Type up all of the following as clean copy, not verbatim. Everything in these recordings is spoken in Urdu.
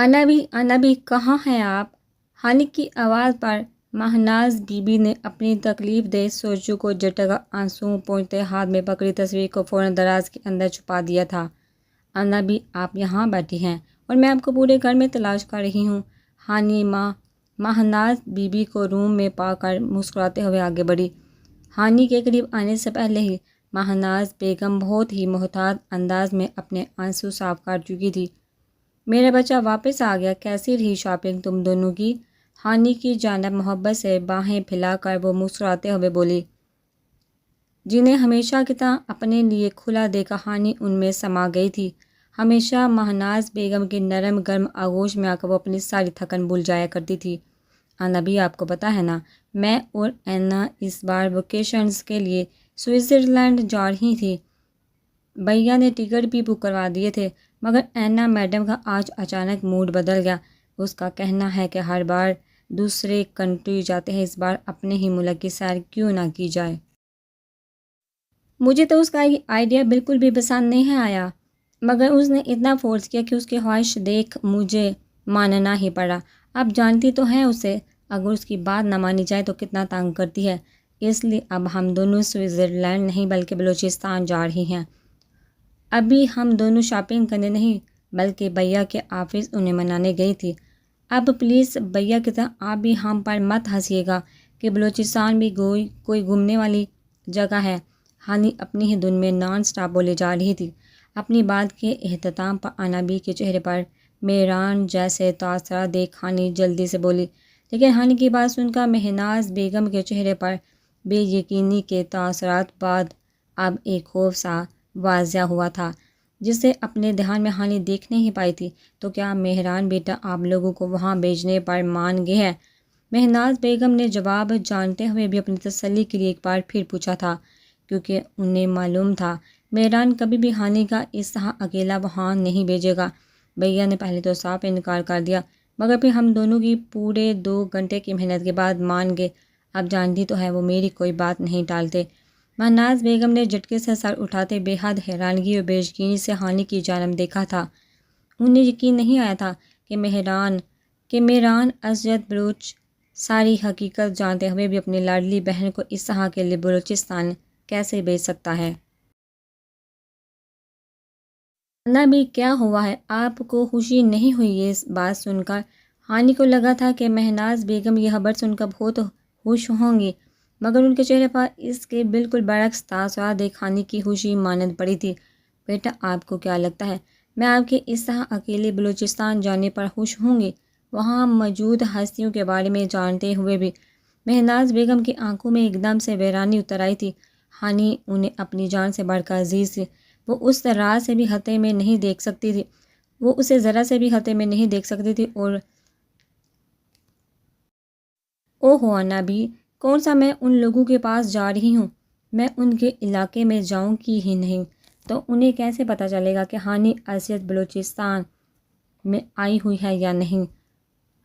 انبی کہاں ہیں آپ؟ ہانی کی آواز پر ماہناز بی بی نے اپنی تکلیف دہ سوچوں کو جھٹکا، آنسو پوچھتے ہاتھ میں پکڑی تصویر کو فوراً دراز کے اندر چھپا دیا تھا۔ انبی آپ یہاں بیٹھی ہیں اور میں آپ کو پورے گھر میں تلاش کر رہی ہوں۔ ہانی ماہناز بی بی کو روم میں پا کر مسکراتے ہوئے آگے بڑھی۔ ہانی کے قریب آنے سے پہلے ہی ماہناز بیگم بہت ہی محتاط انداز میں اپنے آنسو صاف کر چکی تھی۔ میرا بچہ واپس آ گیا، کیسی رہی شاپنگ تم دونوں کی؟ ہانی کی جانب محبت سے باہیں پھیلا کر وہ مسکراتے ہوئے بولی۔ جنہیں ہمیشہ کی طرح اپنے لیے کھلا دیکھا ہانی ان میں سما گئی تھی۔ ہمیشہ ماہناز بیگم کی نرم گرم آغوش میں آ کر وہ اپنی ساری تھکن بھول جایا کرتی تھی۔ انبی آپ کو پتہ ہے نا، میں اور اینا اس بار ویکیشنز کے لیے سوئٹزرلینڈ جا رہی تھی۔ بھیا نے ٹکٹ بھی بک کروا دیے تھے، مگر اینا میڈم کا آج اچانک موڈ بدل گیا۔ اس کا کہنا ہے کہ ہر بار دوسرے کنٹری جاتے ہیں، اس بار اپنے ہی ملک کی سیر کیوں نہ کی جائے۔ مجھے تو اس کا یہ آئیڈیا بالکل بھی پسند نہیں آیا، مگر اس نے اتنا فورس کیا کہ اس کی خواہش دیکھ مجھے ماننا ہی پڑا۔ اب جانتی تو ہیں اسے، اگر اس کی بات نہ مانی جائے تو کتنا تنگ کرتی ہے۔ اس لیے اب ہم دونوں سوئٹزرلینڈ نہیں بلکہ بلوچستان جا رہی ہیں۔ ابھی ہم دونوں شاپنگ کرنے نہیں بلکہ بھیا کے آفس انہیں منانے گئی تھی۔ اب پلیز بھیا کی طرح آپ بھی ہم پر مت ہنسیے گا کہ بلوچستان بھی کوئی گھومنے والی جگہ ہے۔ ہانی اپنی ہی دھن میں نان سٹاپ بولے جا رہی تھی۔ اپنی بات کے اختتام پر انبی کے چہرے پر میران جیسے تاثرات دیکھ ہانی جلدی سے بولی، لیکن ہانی کی بات سن کر ماہناز بیگم کے چہرے پر بے یقینی کے تاثرات بعد اب ایک خوف سا واضح ہوا تھا جسے اپنے دھیان میں ہانی دیکھ نہیں پائی تھی۔ تو کیا مہران بیٹا آپ لوگوں کو وہاں بھیجنے پر مان گئے ہیں؟ ماہناز بیگم نے جواب جانتے ہوئے بھی اپنی تسلی کے لیے ایک بار پھر پوچھا تھا، کیونکہ انہیں معلوم تھا مہران کبھی بھی ہانی کا اس طرح اکیلا وہاں نہیں بھیجے گا۔ بھیا نے پہلے تو صاف انکار کر دیا، مگر پھر ہم دونوں کی پورے 2 گھنٹے کی محنت کے بعد مان گئے۔ اب جانتی تو ہے وہ میری کوئی بات نہیں ٹالتے۔ ماہناز بیگم نے جھٹکے سے سر اٹھاتے بے حد حیرانگی اور بے یقینی سے ہانی کی جانب دیکھا تھا۔ انہیں یقین نہیں آیا تھا کہ مہران اسجد بلوچ ساری حقیقت جانتے ہوئے بھی اپنی لاڈلی بہن کو اس طرح کے لیے بلوچستان کیسے بھیج سکتا ہے۔ انبی کیا ہوا ہے؟ آپ کو خوشی نہیں ہوئی یہ بات سن کر؟ ہانی کو لگا تھا کہ ماہناز بیگم یہ خبر سن کر بہت خوش ہوں گی، مگر ان کے چہرے پر اس کے بالکل برعکس تاثرات دیکھ ہانی کی خوشی ماند پڑی تھی۔ بیٹا آپ کو کیا لگتا ہے میں آپ کے اس طرح اکیلے بلوچستان جانے پر خوش ہوں گی، وہاں موجود ہستیوں کے بارے میں جانتے ہوئے بھی؟ ماہناز بیگم کی آنکھوں میں ایک دم سے ویرانی اتر آئی تھی۔ ہانی انہیں اپنی جان سے بڑھ کر عزیز تھی، وہ اس راز سے بھی خطے میں نہیں دیکھ سکتی تھی، وہ اسے ذرا سے بھی خطے میں نہیں دیکھ سکتی تھی۔ اور اوہو انبی، کون سا میں ان لوگوں کے پاس جا رہی ہوں؟ میں ان کے علاقے میں جاؤں گی ہی نہیں تو انہیں کیسے پتہ چلے گا کہ ہانی اصلیت بلوچستان میں آئی ہوئی ہے یا نہیں؟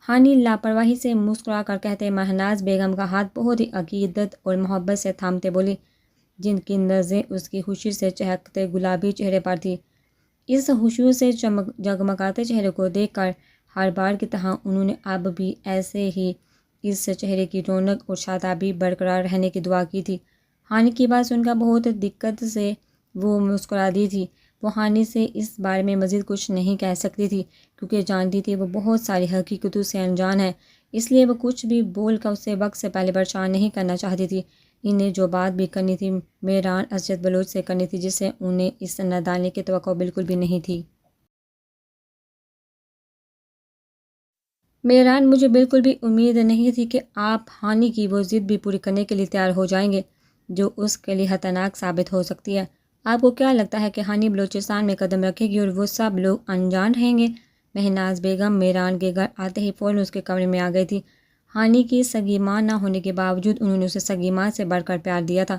ہانی لاپرواہی سے مسکرا کر کہتے ماہناز بیگم کا ہاتھ بہت ہی عقیدت اور محبت سے تھامتے بولی، جن کی نظریں اس کی خوشی سے چہکتے گلابی چہرے پر تھی۔ اس خوشی سے جگمگاتے چہرے کو دیکھ کر ہر بار کی طرح انہوں نے اب بھی ایسے ہی اس چہرے کی رونق اور شادابی برقرار رہنے کی دعا کی تھی۔ ہانی کی بات سن کر بہت دقت سے وہ مسکرا دی تھی۔ وہ ہانی سے اس بارے میں مزید کچھ نہیں کہہ سکتی تھی، کیونکہ جانتی تھی وہ بہت ساری حقیقتوں سے انجان ہے، اس لیے وہ کچھ بھی بول کر اسے وقت سے پہلے پریشان نہیں کرنا چاہتی تھی۔ انہیں جو بات بھی کرنی تھی مہران اسجد بلوچ سے کرنی تھی، جسے انہیں اس نادانی کی توقع بالکل بھی نہیں تھی۔ مہران، مجھے بالکل بھی امید نہیں تھی کہ آپ ہانی کی وہ ضد بھی پوری کرنے کے لیے تیار ہو جائیں گے جو اس کے لیے خطرناک ثابت ہو سکتی ہے۔ آپ کو کیا لگتا ہے کہ ہانی بلوچستان میں قدم رکھے گی اور وہ سب لوگ انجان رہیں گے؟ ماہناز بیگم مہران کے گھر آتے ہی فوراً اس کے کمرے میں آ گئی تھی۔ ہانی کی سگی ماں نہ ہونے کے باوجود انہوں نے اسے سگی ماں سے بڑھ کر پیار دیا تھا،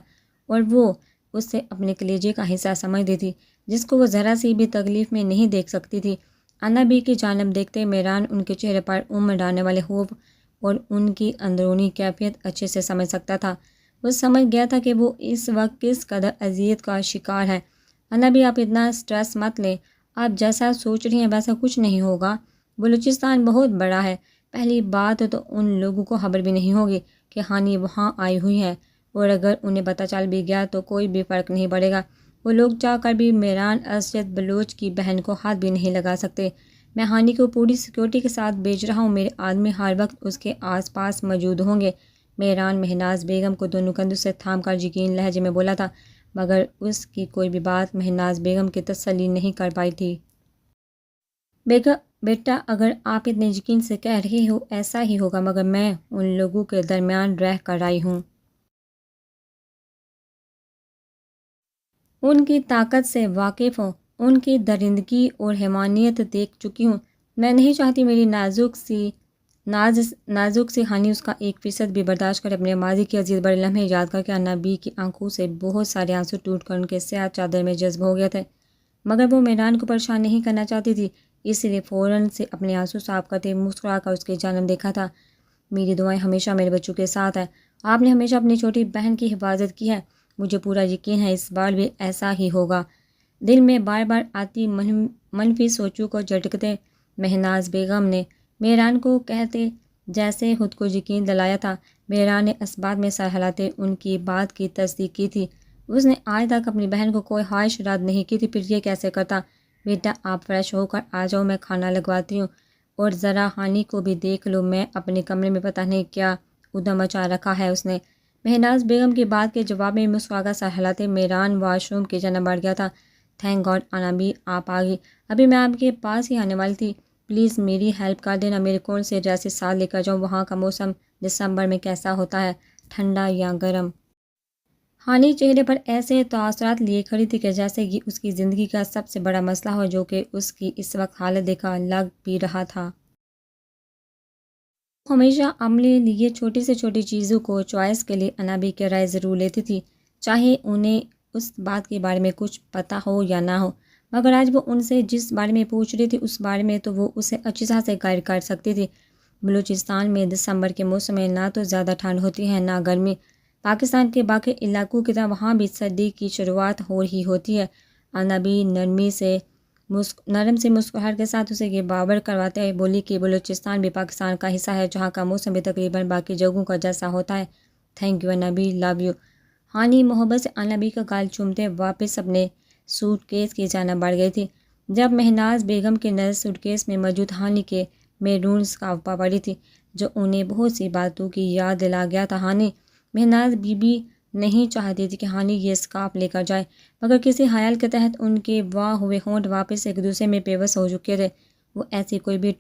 اور وہ اس سے اپنے کلیجے کا حصہ سمجھتی تھی، جس کو وہ ذرا سی بھی تکلیف میں نہیں دیکھ سکتی تھی۔ انبی کی جانب دیکھتے مہران ان کے چہرے پر ڈالنے والے خوف اور ان کی اندرونی کیفیت اچھے سے سمجھ سکتا تھا۔ وہ سمجھ گیا تھا کہ وہ اس وقت کس قدر اذیت کا شکار ہے۔ انبی، آپ اتنا سٹریس مت لیں، آپ جیسا سوچ رہی ہیں ویسا کچھ نہیں ہوگا۔ بلوچستان بہت بڑا ہے، پہلی بات تو ان لوگوں کو خبر بھی نہیں ہوگی کہ ہانی وہاں آئی ہوئی ہے، اور اگر انہیں پتہ چل بھی گیا تو کوئی بھی فرق نہیں پڑے گا۔ وہ لوگ چاہ کر بھی میران اسجد بلوچ کی بہن کو ہاتھ بھی نہیں لگا سکتے۔ میں ہانی کو پوری سیکیورٹی کے ساتھ بھیج رہا ہوں، میرے آدمی ہر وقت اس کے آس پاس موجود ہوں گے۔ میران مہناز بیگم کو دونوں کندھوں سے تھام کر یقین لہجے میں بولا تھا، مگر اس کی کوئی بھی بات مہناز بیگم کی تسلی نہیں کر پائی تھی۔ بیٹا، اگر آپ اتنے یقین سے کہہ رہے ہو ایسا ہی ہوگا، مگر میں ان لوگوں کے درمیان رہ کر آئی ہوں، ان کی طاقت سے واقف ہوں، ان کی درندگی اور حیوانیت دیکھ چکی ہوں۔ میں نہیں چاہتی میری نازک سی ہانی اس کا 1% بھی برداشت کرے۔ اپنے ماضی کے عزیز بڑے لمحے یاد کر کے انا بی کی آنکھوں سے بہت سارے آنسو ٹوٹ کر ان کے سیاہ چادر میں جذب ہو گئے تھے، مگر وہ میران کو پریشان نہیں کرنا چاہتی تھی، اس لیے فوراً سے اپنے آنسو صاف کرتے مسکرا کر اس کی جانب دیکھا تھا۔ میری دعائیں ہمیشہ میرے بچوں کے ساتھ ہیں، آپ نے ہمیشہ اپنی چھوٹی بہن کی حفاظت کی ہے، مجھے پورا یقین ہے اس بار بھی ایسا ہی ہوگا۔ دل میں بار بار آتی منفی سوچوں کو جھٹکتے مہناز بیگم نے میران کو کہتے جیسے خود کو یقین دلایا تھا۔ میران نے اسبات میں سر ہلاتے ان کی بات کی تصدیق کی تھی۔ اس نے آج تک اپنی بہن کو کوئی خواہش رد نہیں کی تھی، پھر یہ کیسے کرتا؟ بیٹا، آپ فریش ہو کر آ جاؤ، میں کھانا لگواتی ہوں، اور ذرا ہانی کو بھی دیکھ لو، میں اپنے کمرے میں پتہ نہیں کیا ادھم مچا رکھا ہے اس نے۔ مہناز بیگم کی بات کے جواب میں مسکرا کر سر ہلاتے میران واش روم کی جانب بڑھ گیا تھا۔ تھینک گاڈ انا بی آپ آ گئی، ابھی میں آپ کے پاس ہی آنے والی تھی، پلیز میری ہیلپ کر دینا، میرے کون سے ڈریسز ساتھ لے کر جاؤں؟ وہاں کا موسم دسمبر میں کیسا ہوتا ہے، ٹھنڈا یا گرم؟ ہانی چہرے پر ایسے تاثرات لیے کھڑی تھی کہ جیسے یہ اس کی زندگی کا سب سے بڑا مسئلہ ہو، جو کہ اس کی اس وقت حالت دیکھا لگ بھی رہا تھا۔ ہمیشہ عملے لیے چھوٹی سے چھوٹی چیزوں کو چوائس کے لیے انابی کی رائے ضرور لیتی تھی، چاہے انہیں اس بات کے بارے میں کچھ پتہ ہو یا نہ ہو، مگر آج وہ ان سے جس بارے میں پوچھ رہی تھی اس بارے میں تو وہ اسے اچھی طرح سے گائیڈ کر سکتی تھی۔ بلوچستان میں دسمبر کے موسم میں نہ تو زیادہ ٹھنڈ ہوتی ہے نہ گرمی، پاکستان کے باقی علاقوں کی طرح وہاں بھی سردی کی شروعات ہو رہی ہوتی ہے۔ انابی نرم سی مسکراہٹ کے ساتھ اسے یہ باور کرواتے ہوئے بولی کہ بلوچستان بھی پاکستان کا حصہ ہے، جہاں کا موسم بھی تقریباً باقی جگہوں کا جیسا ہوتا ہے۔ تھینک یو انابی، لو یو۔ ہانی محبت سے انابی کا گال چومتے واپس اپنے سوٹ کیس کی جانب بڑھ گئی تھی۔ جب مہناز بیگم کی نظر سوٹ کیس میں موجود ہانی کے میرون اسکارف پر پڑی تھی، جو انہیں بہت سی باتوں کی یاد دلا گیا تھا۔ مہناز بی بی نہیں چاہتی تھی کہ ہانی یہ اسکارف لے کر جائے، مگر کسی خیال کے تحت ان کے واہ ہوئے ہونٹ واپس ایک دوسرے میں پیوست ہو چکے تھے۔ وہ ایسی کوئی بھی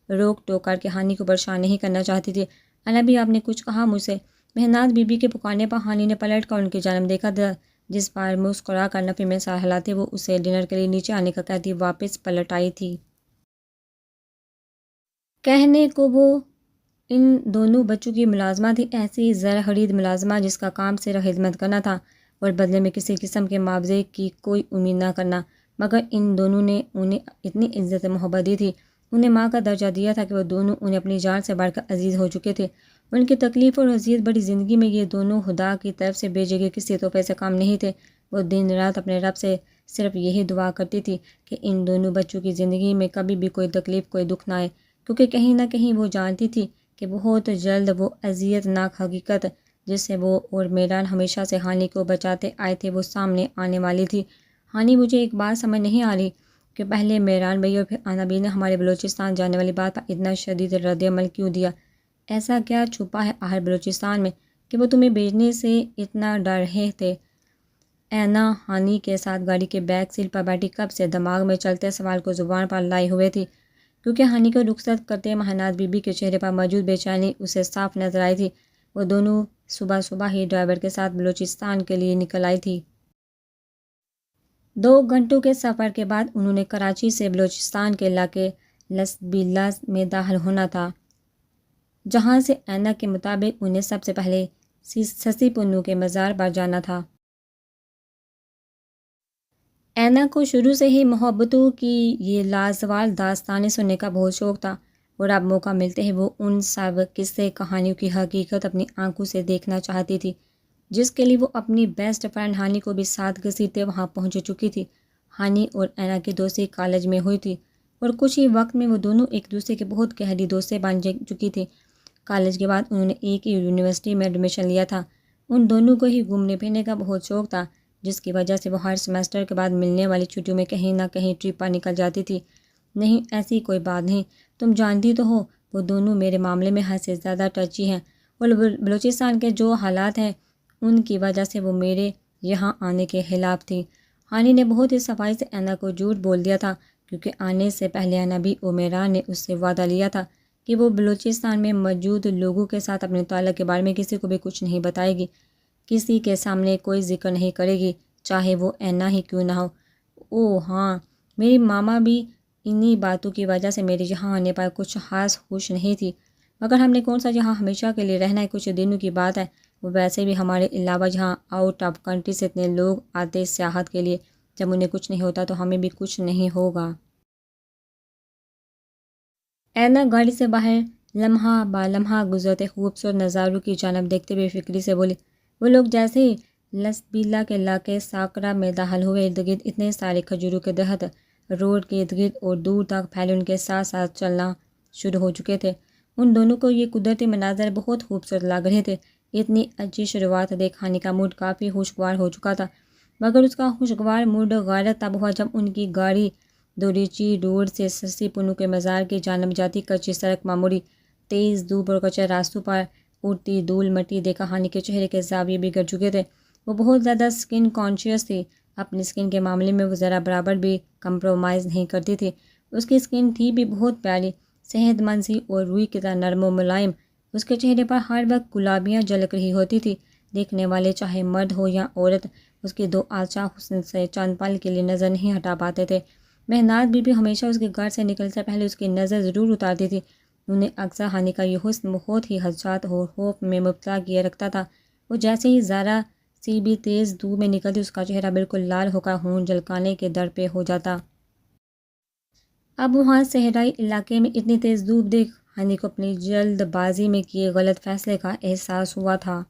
روک ٹوک کر کے ہانی کو پریشان نہیں کرنا چاہتی تھی۔ انابی، آپ نے کچھ کہا مجھ سے؟ مہناز بی بی کے پکارنے پر ہانی نے پلٹ کر ان کی جانب دیکھا تھا، جس پر مسکرا کر نفی میں سر ہلاتے وہ اسے ڈنر کے لیے نیچے آنے کا کہتی واپس پلٹ آئی تھی۔ کہنے کو وہ ان دونوں بچوں کی ملازمہ تھی، ایسی زر خرید ملازمہ جس کا کام صرف خدمت کرنا تھا اور بدلے میں کسی قسم کے معاوضے کی کوئی امید نہ کرنا، مگر ان دونوں نے انہیں اتنی عزت و محبت دی تھی، انہیں ماں کا درجہ دیا تھا کہ وہ دونوں انہیں اپنی جان سے بڑھ کر عزیز ہو چکے تھے۔ ان کی تکلیف اور اذیت بڑی زندگی میں یہ دونوں خدا کی طرف سے بھیجے گئے کسی تحفے سے کم نہیں تھے۔ وہ دن رات اپنے رب سے صرف یہی دعا کرتی تھی کہ ان دونوں بچوں کی زندگی میں کبھی بھی کوئی تکلیف کوئی دکھ نہ آئے، کیونکہ کہیں نہ کہیں وہ جانتی تھی کہ بہت جلد وہ اذیت ناک حقیقت جس سے وہ اور میران ہمیشہ سے ہانی کو بچاتے آئے تھے وہ سامنے آنے والی تھی۔ ہانی، مجھے ایک بات سمجھ نہیں آ رہی کہ پہلے میران بھائی اور پھر انابی نے ہمارے بلوچستان جانے والی بات پر اتنا شدید رد عمل کیوں دیا؟ ایسا کیا چھپا ہے آخر بلوچستان میں کہ وہ تمہیں بھیجنے سے اتنا ڈر رہے تھے؟ اینا ہانی کے ساتھ گاڑی کے بیک سیٹ پر بیٹھی کب سے دماغ میں چلتے سوال کو زبان پر لائے ہوئے تھی، کیونکہ ہانی کو رخصت کرتے مہناز بی بی کے چہرے پر موجود بے چینی اسے صاف نظر آئی تھی۔ وہ دونوں صبح صبح ہی ڈرائیور کے ساتھ بلوچستان کے لیے نکل آئی تھی۔ 2 گھنٹوں کے سفر کے بعد انہوں نے کراچی سے بلوچستان کے علاقے لسبیلا میں داخل ہونا تھا، جہاں سے اینا کے مطابق انہیں سب سے پہلے سسی پنو کے مزار پر جانا تھا۔ اینا کو شروع سے ہی محبتوں کی یہ لازوال داستانیں سننے کا بہت شوق تھا، اور اب موقع ملتے ہی وہ ان سب قصے کہانیوں کی حقیقت اپنی آنکھوں سے دیکھنا چاہتی تھی، جس کے لیے وہ اپنی بیسٹ فرینڈ ہانی کو بھی ساتھ گھسیٹتے وہاں پہنچ چکی تھی۔ ہانی اور اینا کی دوستی کالج میں ہوئی تھی، اور کچھ ہی وقت میں وہ دونوں ایک دوسرے کے بہت گہری دوستیں بن چکی تھی۔ کالج کے بعد انہوں نے ایک ہی یونیورسٹی میں ایڈمیشن لیا تھا۔ ان دونوں کو ہی گھومنے پھرنے کا بہت شوق تھا، جس کی وجہ سے وہ ہر سیمسٹر کے بعد ملنے والی چھٹیوں میں کہیں نہ کہیں ٹرپ پر نکل جاتی تھی۔ نہیں، ایسی کوئی بات نہیں، تم جانتی تو ہو وہ دونوں میرے معاملے میں حد سے زیادہ ٹچی ہیں، اور بلوچستان کے جو حالات ہیں ان کی وجہ سے وہ میرے یہاں آنے کے خلاف تھی۔ ہانی نے بہت ہی صفائی سے اینا کو جھوٹ بول دیا تھا، کیونکہ آنے سے پہلے نبی عمیرہ نے اس سے وعدہ لیا تھا کہ وہ بلوچستان میں موجود لوگوں کے ساتھ اپنے تعلق کے بارے میں کسی کو بھی کچھ نہیں بتائے گی، کسی کے سامنے کوئی ذکر نہیں کرے گی، چاہے وہ اینا ہی کیوں نہ ہو۔ او ہاں، میری ماما بھی انہی باتوں کی وجہ سے میرے یہاں آنے پر کچھ خاص خوش نہیں تھی، مگر ہم نے کون سا یہاں ہمیشہ کے لیے رہنا ہے، کچھ دنوں کی بات ہے۔ وہ ویسے بھی ہمارے علاوہ یہاں آؤٹ آف کنٹری سے اتنے لوگ آتے سیاحت کے لیے، جب انہیں کچھ نہیں ہوتا تو ہمیں بھی کچھ نہیں ہوگا۔ اینا گاڑی سے باہر لمحہ با لمحہ گزرتے خوبصورت نظاروں کی جانب دیکھتے ہوئے فکری سے بولی۔ وہ لوگ جیسے ہی لسبیلا کے علاقے ساکرا میں داخل ہوئے، ارد گرد اتنے سارے کھجوروں کے درخت روڈ کے ارد گرد اور دور تک پھیلے ان کے ساتھ ساتھ چلنا شروع ہو چکے تھے۔ ان دونوں کو یہ قدرتی مناظر بہت خوبصورت لگ رہے تھے۔ اتنی اچھی شروعات دیکھ ہانی کا موڈ کافی خوشگوار ہو چکا تھا، مگر اس کا خوشگوار موڈ غارت تب ہوا جب ان کی گاڑی دوریچی روڈ سے سسی پنو کے مزار کی جانب جاتی کچی سڑک معمولی تیز دھوپ اور کچے راستوں پر اڑتی دھول مٹی دیکھا ہانی کے چہرے کے زاویے بگڑ چکے تھے۔ وہ بہت زیادہ سکن کانشیس تھی، اپنی سکن کے معاملے میں وہ ذرا برابر بھی کمپرومائز نہیں کرتی تھی۔ اس کی سکن تھی بھی بہت پیاری، صحت مند سی اور روئی کی طرح نرم و ملائم۔ اس کے چہرے پر ہر وقت گلابیاں جھلک رہی ہوتی تھی، دیکھنے والے چاہے مرد ہو یا عورت اس کے دو آنچا حسن سے چند پل کے لیے نظر نہیں ہٹا پاتے تھے۔ مہناز بی بی ہمیشہ اس کے گھر سے نکلنے سے پہلے اس کی نظر ضرور اتارتی تھی۔ انہیں اکثر ہانی کا یہ حسن بہت ہی خدشات اور خوف میں مبتلا کیے رکھتا تھا۔ وہ جیسے ہی ذرا سی بھی تیز دھوپ میں نکلتی، اس کا چہرہ بالکل لال ہو کر خون جھلکانے کے در پہ ہو جاتا۔ اب وہاں صحرائی علاقے میں اتنی تیز دھوپ دیکھ ہانی کو اپنی جلد بازی میں کیے غلط فیصلے کا احساس ہوا تھا۔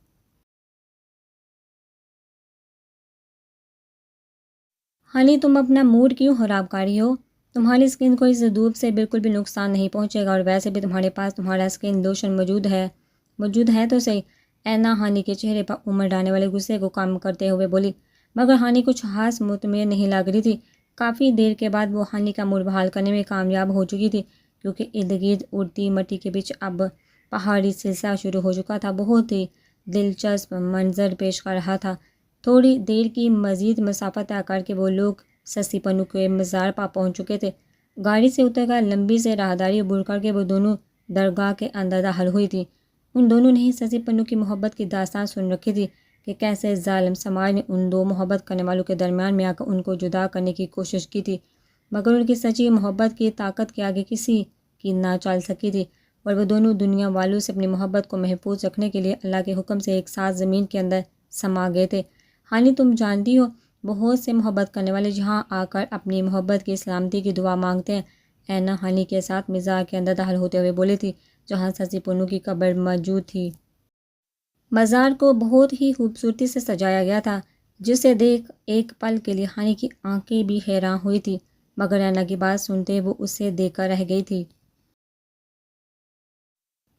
ہانی، تم اپنا موڈ کیوں خراب کر رہی ہو؟ تمہاری اسکن کو اس دھوپ سے بالکل بھی نقصان نہیں پہنچے گا، اور ویسے بھی تمہارے پاس تمہارا اسکن لوشن موجود ہے تو صحیح۔ اینا ہانی کے چہرے پر امڑ آنے والے غصے کو کم کرتے ہوئے بولی، مگر ہانی کچھ خاص مطمئن نہیں لگ رہی تھی۔ کافی دیر کے بعد وہ ہانی کا موڈ بحال کرنے میں کامیاب ہو چکی تھی، کیونکہ ارد گرد اڑتی مٹی کے بیچ اب پہاڑی سلسلہ شروع ہو چکا تھا، بہت ہی دلچسپ منظر پیش کر رہا تھا۔ تھوڑی دیر کی مزید مسافت طے کر کے وہ لوگ سسی پنو کے مزار پر پہنچ چکے تھے۔ گاڑی سے اتر کر لمبی سے راہداری عبور کر کے وہ دونوں درگاہ کے اندر داخل ہوئی تھی۔ ان دونوں نے ہی سسی پنو کی محبت کی داستان سن رکھی تھی کہ کیسے ظالم سماج نے ان دو محبت کرنے والوں کے درمیان میں آ کر ان کو جدا کرنے کی کوشش کی تھی، مگر ان کی سچی محبت کی طاقت کے آگے کسی کی نہ چل سکی تھی، اور وہ دونوں دنیا والوں سے اپنی محبت کو محفوظ رکھنے کے لیے اللہ کے حکم سے ایک ساتھ زمین کے اندر سما گئے تھے۔ ہانی، تم جانتی ہو بہت سے محبت کرنے والے یہاں آ کر اپنی محبت کی سلامتی کی دعا مانگتے ہیں۔ اینا ہانی کے ساتھ مزار کے اندر داخل ہوتے ہوئے بولی تھی، جہاں سسی پنو کی قبر موجود تھی۔ مزار کو بہت ہی خوبصورتی سے سجایا گیا تھا، جسے دیکھ ایک پل کے لیے ہانی کی آنکھیں بھی حیران ہوئی تھی، مگر اینا کی بات سنتے وہ اسے دیکھ کر رہ گئی تھی۔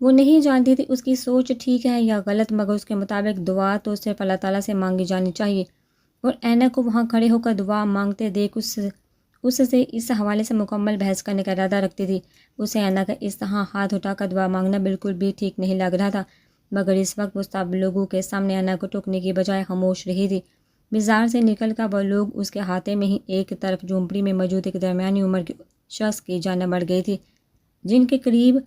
وہ نہیں جانتی تھی اس کی سوچ ٹھیک ہے یا غلط، مگر اس کے مطابق دعا تو صرف اللہ تعالیٰ سے مانگی جانی چاہیے، اور اینا کو وہاں کھڑے ہو کر دعا مانگتے دیکھ اس سے اس حوالے سے مکمل بحث کرنے کا ارادہ رکھتی تھی۔ اسے اینا کا اس طرح ہاتھ اٹھا کر دعا مانگنا بالکل بھی ٹھیک نہیں لگ رہا تھا، مگر اس وقت وہ سب لوگوں کے سامنے اینا کو ٹوکنے کی بجائے خاموش رہی تھی۔ مزار سے نکل کر وہ لوگ اس کے ہاتھے میں ہی ایک طرف جھونپڑی میں موجود ایک درمیانی عمر کے شخص کی جانب بڑھ گئی تھی، جن کے قریب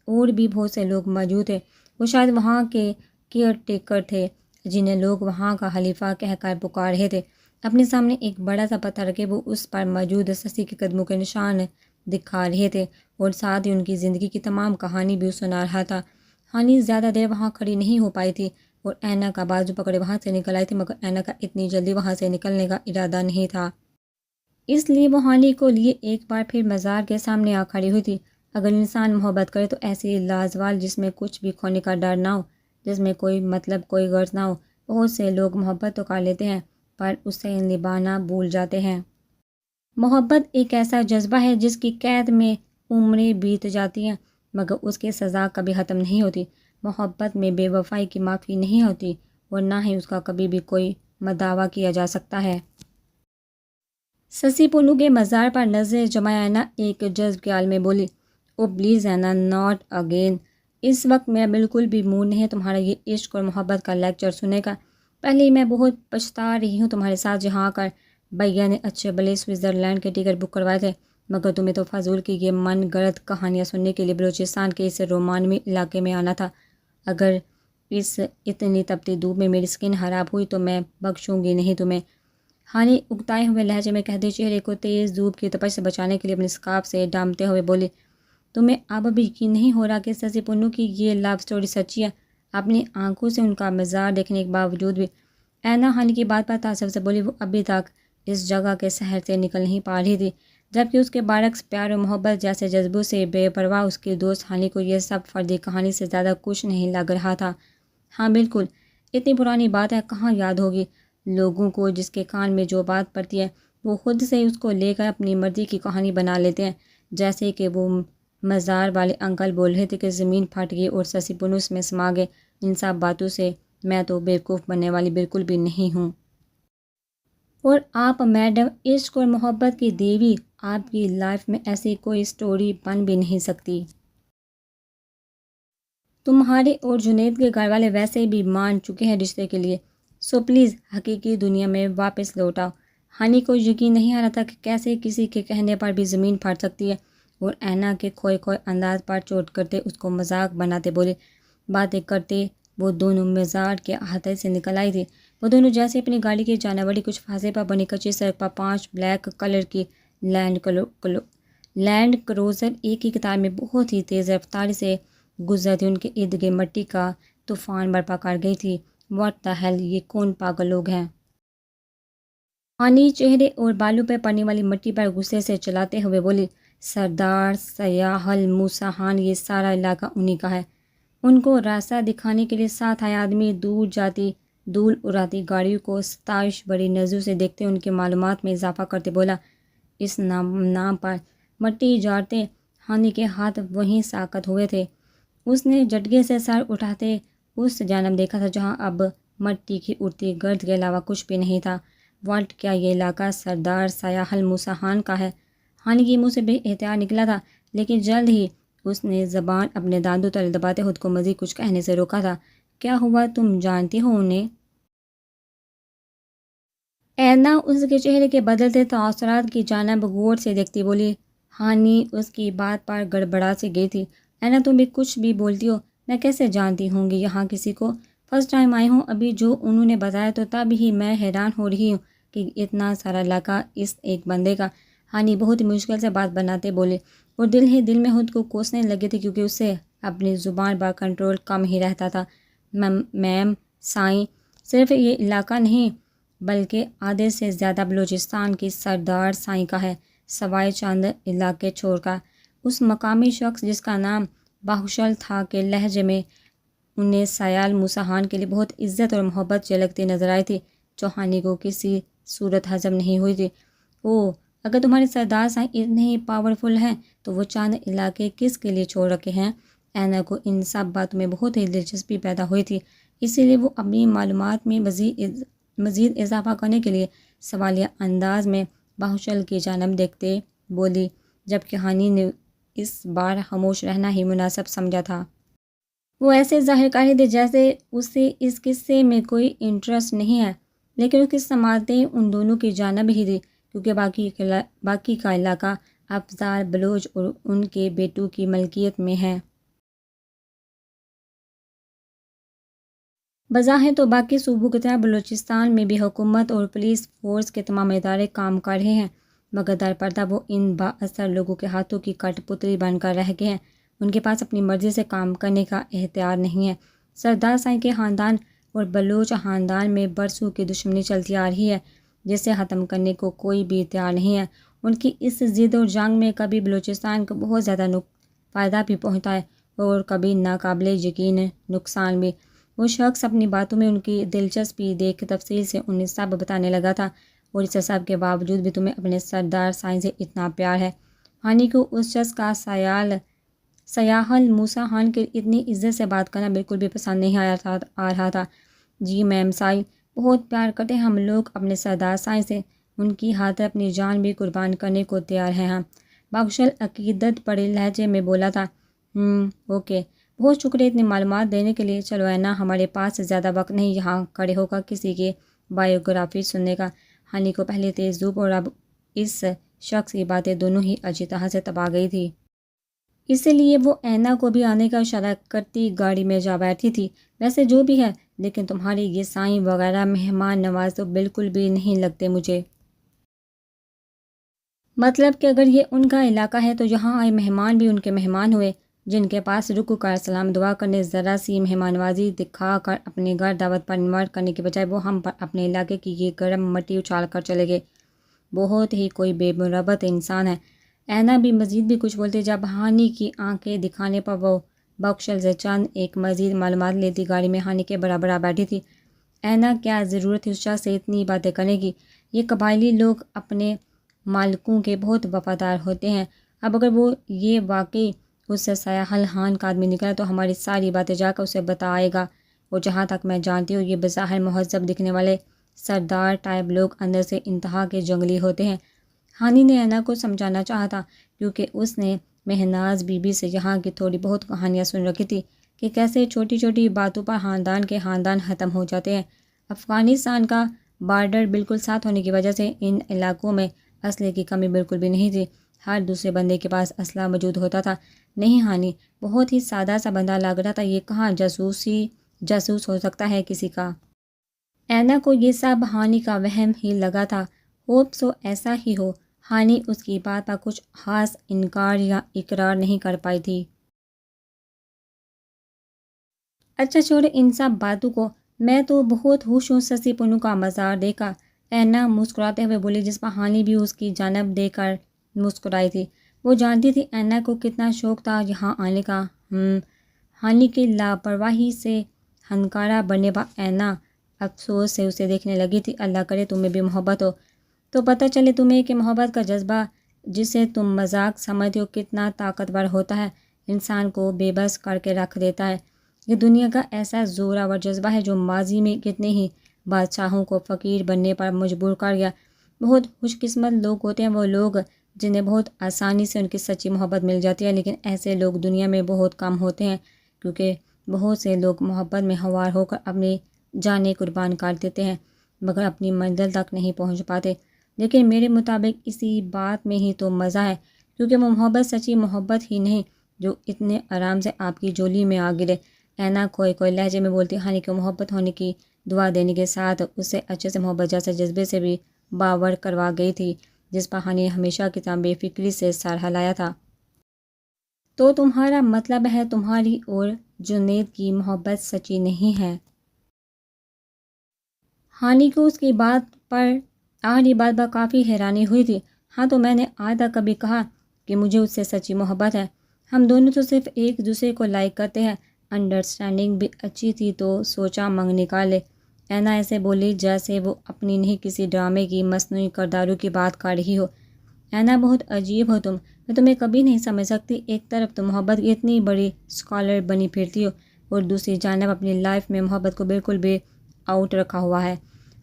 اور بھی بہت سے لوگ موجود تھے۔ وہ شاید وہاں کے کیئر ٹیکر تھے، جنہیں لوگ وہاں کا خلیفہ کہہ کر پکار رہے تھے۔ اپنے سامنے ایک بڑا سا پتھر رکھے وہ اس پر موجود سسی کے قدموں کے نشان دکھا رہے تھے، اور ساتھ ہی ان کی زندگی کی تمام کہانی بھی سنا رہا تھا۔ ہانی زیادہ دیر وہاں کھڑی نہیں ہو پائی تھی، اور اینا کا بازو پکڑے وہاں سے نکل آئی تھی، مگر اینا کا اتنی جلدی وہاں سے نکلنے کا ارادہ نہیں تھا۔ اس لیے وہ ہانی کو لیے ایک بار پھر مزار کے سامنے آ کھڑی ہوئی تھی۔ اگر انسان محبت کرے تو ایسی لازوال جس میں کچھ بھی کھونے کا ڈر نہ ہو، جس میں کوئی مطلب کوئی غرض نہ ہو۔ بہت سے لوگ محبت تو کر لیتے ہیں، پر اسے نبھانا بھول جاتے ہیں۔ محبت ایک ایسا جذبہ ہے جس کی قید میں عمریں بیت جاتی ہیں مگر اس کی سزا کبھی ختم نہیں ہوتی۔ محبت میں بے وفائی کی معافی نہیں ہوتی اور نہ ہی اس کا کبھی بھی کوئی مداوع کیا جا سکتا ہے۔ سسی پونو کے مزار پر نظر جمائے اینا ایک جذب خیال میں بولی، او پلیز اینا، ناٹ اگین۔ اس وقت میرا بالکل بھی موڈ نہیں ہے تمہارا یہ عشق اور محبت کا لیکچر سننے کا۔ پہلے ہی میں بہت پچھتا رہی ہوں تمہارے ساتھ جہاں آ کر۔ بھیا نے اچھے بھلے سوئٹزرلینڈ کے ٹکٹ بک کروائے تھے مگر تمہیں تو فضول کی یہ من گڑت کہانیاں سننے کے لیے بلوچستان کے اس رومانوی علاقے میں آنا تھا۔ اگر اس اتنی تپتی دھوپ میں میری سکن خراب ہوئی تو میں بخشوں گی نہیں تمہیں، ہانی اگتائے ہوئے لہجے میں کہتے چہرے کو تیز دھوپ کی تپش سے بچانے کے لیے اپنے سکارف سے ڈامتے ہوئے بولی۔ تمہیں اب بھی یقین نہیں ہو رہا کہ سسی پونو کی یہ لو سٹوری سچی ہے؟ اپنی آنکھوں سے ان کا مزار دیکھنے کے باوجود بھی اینا ہانی کی بات پر تعصب سے بولی۔ وہ ابھی تک اس جگہ کے شہر سے نکل نہیں پا رہی تھی جبکہ اس کے برعکس پیار و محبت جیسے جذبوں سے بے پرواہ اس کی دوست ہانی کو یہ سب فردی کہانی سے زیادہ کچھ نہیں لگ رہا تھا۔ ہاں بالکل، اتنی پرانی بات ہے، کہاں یاد ہوگی لوگوں کو؟ جس کے کان میں جو بات پڑتی ہے وہ خود سے اس کو لے کر اپنی مرضی کی کہانی بنا لیتے ہیں، جیسے کہ وہ مزار والے انکل بول رہے تھے کہ زمین پھٹ گئی اور سسی پونو اس میں سما گئے۔ ان سب باتوں سے میں تو بیوقوف بننے والی بالکل بھی نہیں ہوں۔ اور آپ میڈم عشق اور محبت کی دیوی، آپ کی لائف میں ایسی کوئی سٹوری بن بھی نہیں سکتی۔ تمہارے اور جنید کے گھر والے ویسے بھی مان چکے ہیں رشتے کے لیے، سو پلیز حقیقی دنیا میں واپس لوٹ آؤ۔ ہانی کو یقین نہیں آ رہا تھا کہ کیسے کسی کے کہنے پر بھی زمین پھٹ سکتی ہے، اور اینا کے کھوئے کھوئے انداز پر چوٹ کرتے اس کو مذاق بناتے بولے۔ باتیں کرتے وہ دونوں مزار کے احاطے سے نکل آئی تھی۔ وہ دونوں جیسے اپنی گاڑی کی جانب بڑھی کچھ فاصلے پر بنی کچی سڑک پر 5 بلیک کلر کی لینڈ کروزر ایک ہی قطار میں بہت ہی تیز رفتاری سے گزرتی ان کے ارد گرد مٹی کا طوفان برپا کر گئی تھی۔ واٹ دی ہیل، یہ کون پاگل لوگ ہیں؟ ہانی چہرے اور بالوں پہ پڑنے والی مٹی پر غصے سے چلاتے ہوئے بولی۔ سردار سیاحل موسیٰ خان، یہ سارا علاقہ انہی کا ہے۔ ان کو راستہ دکھانے کے لیے ساتھ آئے آدمی دور جاتی دھول اڑاتی گاڑیوں کو ستائش بڑی نظروں سے دیکھتے ان کی معلومات میں اضافہ کرتے بولا۔ اس نام پر مٹی جاڑتے ہانی کے ہاتھ وہیں ساکت ہوئے تھے۔ اس نے جھٹکے سے سر اٹھاتے اس جانب دیکھا تھا جہاں اب مٹی کی اڑتی گرد کے علاوہ کچھ بھی نہیں تھا۔ واٹ، کیا یہ علاقہ سردار سیاحل موسیٰ خان کا ہے؟ ہانی کے منہ سے بے احتیاط نکلا تھا لیکن جلد ہی اس نے زبان اپنے دانتوں تلے دباتے خود کو مزید کچھ کہنے سے روکا تھا۔ کیا ہوا، تم جانتی ہو انہیں؟ اینا اس کے چہرے کے بدلتے تاثرات کی جانب غور سے دیکھتی بولی۔ ہانی اس کی بات پر گڑبڑا سے گئی تھی۔ اینا، تم بھی کچھ بھی بولتی ہو، میں کیسے جانتی ہوں گی یہاں کسی کو؟ فرسٹ ٹائم آئی ہوں ابھی، جو انہوں نے بتایا تو تب ہی میں حیران ہو رہی ہوں کہ اتنا سارا علاقہ اس ایک بندے کا۔ ہانی بہت ہی مشکل سے بات بناتے بولے اور دل ہی دل میں خود کو کوسنے لگے تھے کیونکہ اسے اپنی زبان پر کنٹرول کم ہی رہتا تھا۔ میم سائیں، صرف یہ علاقہ نہیں بلکہ آدھے سے زیادہ بلوچستان کی سردار سائیں کا ہے، سوائے چند علاقے چھوڑ کر۔ اس مقامی شخص جس کا نام باہوشل تھا کے لہجے میں انہیں سیال موسیٰ خان کے لیے بہت عزت اور محبت جھلکتی نظر آئی تھی جو ہانی کو کسی صورت ہضم نہیں ہوئی تھی۔ اوہ، اگر تمہارے سردار سائیں اتنے ہی پاورفل ہیں تو وہ چاند علاقے کس کے لیے چھوڑ رکھے ہیں؟ اینا کو ان سب باتوں میں بہت ہی دلچسپی پیدا ہوئی تھی، اسی لیے وہ اپنی معلومات میں مزید اضافہ کرنے کے لیے سوالیہ انداز میں باہوشل کی جانب دیکھتے بولی، جبکہ ہانی نے اس بار خاموش رہنا ہی مناسب سمجھا تھا۔ وہ ایسے ظاہر کر رہی تھی جیسے اسے اس قصے میں کوئی انٹرسٹ نہیں ہے، لیکن اس کی سماعتیں ان دونوں کی جانب ہی تھی کیونکہ باقی کا علاقہ افزار بلوچ اور ان کے بیٹوں کی ملکیت میں ہے۔ بظاہر تو باقی صوبوں کی طرح بلوچستان میں بھی حکومت اور پولیس فورس کے تمام ادارے کام کر رہے ہیں مگر در پردہ وہ ان با اثر لوگوں کے ہاتھوں کی کٹ پتلی بن کر رہ گئے ہیں۔ ان کے پاس اپنی مرضی سے کام کرنے کا اختیار نہیں ہے۔ سردار سائیں کے خاندان اور بلوچ خاندان میں برسوں کی دشمنی چلتی آ رہی ہے جسے ختم کرنے کو کوئی بھی تیار نہیں ہے۔ ان کی اس ضد اور جنگ میں کبھی بلوچستان کو بہت زیادہ فائدہ بھی پہنچتا ہے اور کبھی ناقابل یقین نقصان بھی۔ وہ شخص اپنی باتوں میں ان کی دلچسپی دیکھ تفصیل سے انہیں سب بتانے لگا تھا اور اس سب کے باوجود بھی تمہیں اپنے سردار سائیں سے اتنا پیار ہے۔ ہانی کو اس شخص کا سیاحل موسیٰ خان کے اتنی عزت سے بات کرنا بالکل بھی پسند نہیں آ رہا تھا۔ جی میم سائیں بہت پیار کرتے ہیں ہم لوگ اپنے سردار سائیں سے، ان کی خاطر اپنی جان بھی قربان کرنے کو تیار ہیں ہم۔ بخشل عقیدت پڑے لہجے میں بولا تھا۔ اوکے، بہت شکریہ اتنی معلومات دینے کے لیے۔ چلو اینا، ہمارے پاس زیادہ وقت نہیں یہاں کھڑے ہو کر کسی کی بایوگرافی سننے کا۔ ہانی کو پہلے تیز دھوپ اور اب اس شخص کی باتیں دونوں ہی اچھی طرح سے تبا گئی تھی، اس لیے وہ اینا کو بھی آنے کا اشارہ کرتی گاڑی میں جا بیٹھی تھی۔ ویسے جو بھی ہے، لیکن تمہاری یہ سائیں وغیرہ مہمان نواز تو بالکل بھی نہیں لگتے مجھے۔ مطلب کہ اگر یہ ان کا علاقہ ہے تو یہاں آئے مہمان بھی ان کے مہمان ہوئے، جن کے پاس رک کر سلام دعا کرنے ذرا سی مہمان نوازی دکھا کر اپنے گھر دعوت پر انوائٹ کرنے کے بجائے وہ ہم پر اپنے علاقے کی یہ گرم مٹی اچھال کر چلے گئے۔ بہت ہی کوئی بے مربت انسان ہے۔ اینا بھی مزید بھی کچھ بولتے جب ہانی کی آنکھیں دکھانے پر وہ بخشل سے چند ایک مزید معلومات لیتی گاڑی میں ہانی کے برابر آ بیٹھی تھی۔ اینا کیا ضرورت تھی اس شخص سے اتنی باتیں کرنے کی؟ یہ قبائلی لوگ اپنے مالکوں کے بہت وفادار ہوتے ہیں۔ اب اگر وہ یہ واقعی اس سے سیاحل خان کا آدمی نکلا تو ہماری ساری باتیں جا کر اسے بتائے گا، اور جہاں تک میں جانتی ہوں یہ بظاہر مہذب دکھنے والے سردار ٹائپ لوگ اندر سے انتہا کے جنگلی ہوتے ہیں۔ ہانی نے اینا کو سمجھانا چاہا تھا، کیونکہ اس نے مہناز بی بی سے یہاں کی تھوڑی بہت کہانیاں سن رکھی تھی کہ کیسے چھوٹی چھوٹی باتوں پر خاندان کے خاندان ختم ہو جاتے ہیں۔ افغانستان کا بارڈر بالکل ساتھ ہونے کی وجہ سے ان علاقوں میں اسلحے کی کمی بالکل بھی نہیں تھی، ہر دوسرے بندے کے پاس اسلحہ موجود ہوتا تھا۔ نہیں ہانی بہت ہی سادہ سا بندہ لگ رہا تھا، یہ کہاں جاسوس ہو سکتا ہے کسی کا؟ اینا کو یہ سب ہانی کا وہم ہی لگا تھا۔ ہوپ سو ایسا ہی ہو۔ ہانی اس کی بات پر کچھ خاص انکار یا اقرار نہیں کر پائی تھی۔ اچھا چھوڑے ان سب باتوں کو، میں تو بہت خوش ہوں سسی پونو کا مزار دیکھا، اینا مسکراتے ہوئے بولی، جس پر ہانی بھی اس کی جانب دے کر مسکرائی تھی۔ وہ جانتی تھی اینا کو کتنا شوق تھا یہاں آنے کا۔ ہانی کی لاپرواہی سے ہنکارا بننے پر اینا افسوس سے اسے دیکھنے لگی تھی۔ اللہ کرے تمہیں بھی محبت ہو تو پتہ چلے تمہیں کہ محبت کا جذبہ جسے تم مذاق سمجھتے ہو کتنا طاقتور ہوتا ہے، انسان کو بے بس کر کے رکھ دیتا ہے۔ یہ دنیا کا ایسا زوراور جذبہ ہے جو ماضی میں کتنے ہی بادشاہوں کو فقیر بننے پر مجبور کر گیا۔ بہت خوش قسمت لوگ ہوتے ہیں وہ لوگ جنہیں بہت آسانی سے ان کی سچی محبت مل جاتی ہے، لیکن ایسے لوگ دنیا میں بہت کم ہوتے ہیں، کیونکہ بہت سے لوگ محبت میں ہوار ہو کر اپنی جانیں قربان کر دیتے ہیں مگر اپنی منزل تک نہیں پہنچ پاتے۔ لیکن میرے مطابق اسی بات میں ہی تو مزہ ہے، کیونکہ وہ محبت سچی محبت ہی نہیں جو اتنے آرام سے آپ کی جولی میں آ گرے۔ اینا کوئی لہجے میں بولتی ہانی کو محبت ہونے کی دعا دینے کے ساتھ اسے اچھے سے محبت جیسے جذبے سے بھی باور کروا گئی تھی، جس پر ہانی ہمیشہ کی طرح بے فکری سے سر ہلایا تھا۔ تو تمہارا مطلب ہے تمہاری اور جنید کی محبت سچی نہیں ہے؟ ہانی کو اس کی بات پر آخری بات پر کافی حیرانی ہوئی تھی۔ ہاں تو میں نے آج تک کبھی کہا کہ مجھے اس سے سچی محبت ہے؟ ہم دونوں تو صرف ایک دوسرے کو لائک کرتے ہیں۔ انڈرسٹینڈنگ بھی اچھی تھی تو سوچا منگ نکال لے۔ اینا ایسے بولی جیسے وہ اپنی نہیں کسی ڈرامے کی مصنوعی کرداروں کی بات کر رہی ہو۔ اینا بہت عجیب ہو تم، میں تمہیں کبھی نہیں سمجھ سکتی۔ ایک طرف تم محبت کی اتنی بڑی اسکالر بنی پھرتی ہو اور دوسری جانب اپنی لائف میں محبت کو بالکل بھی آؤٹ رکھا ہوا ہے۔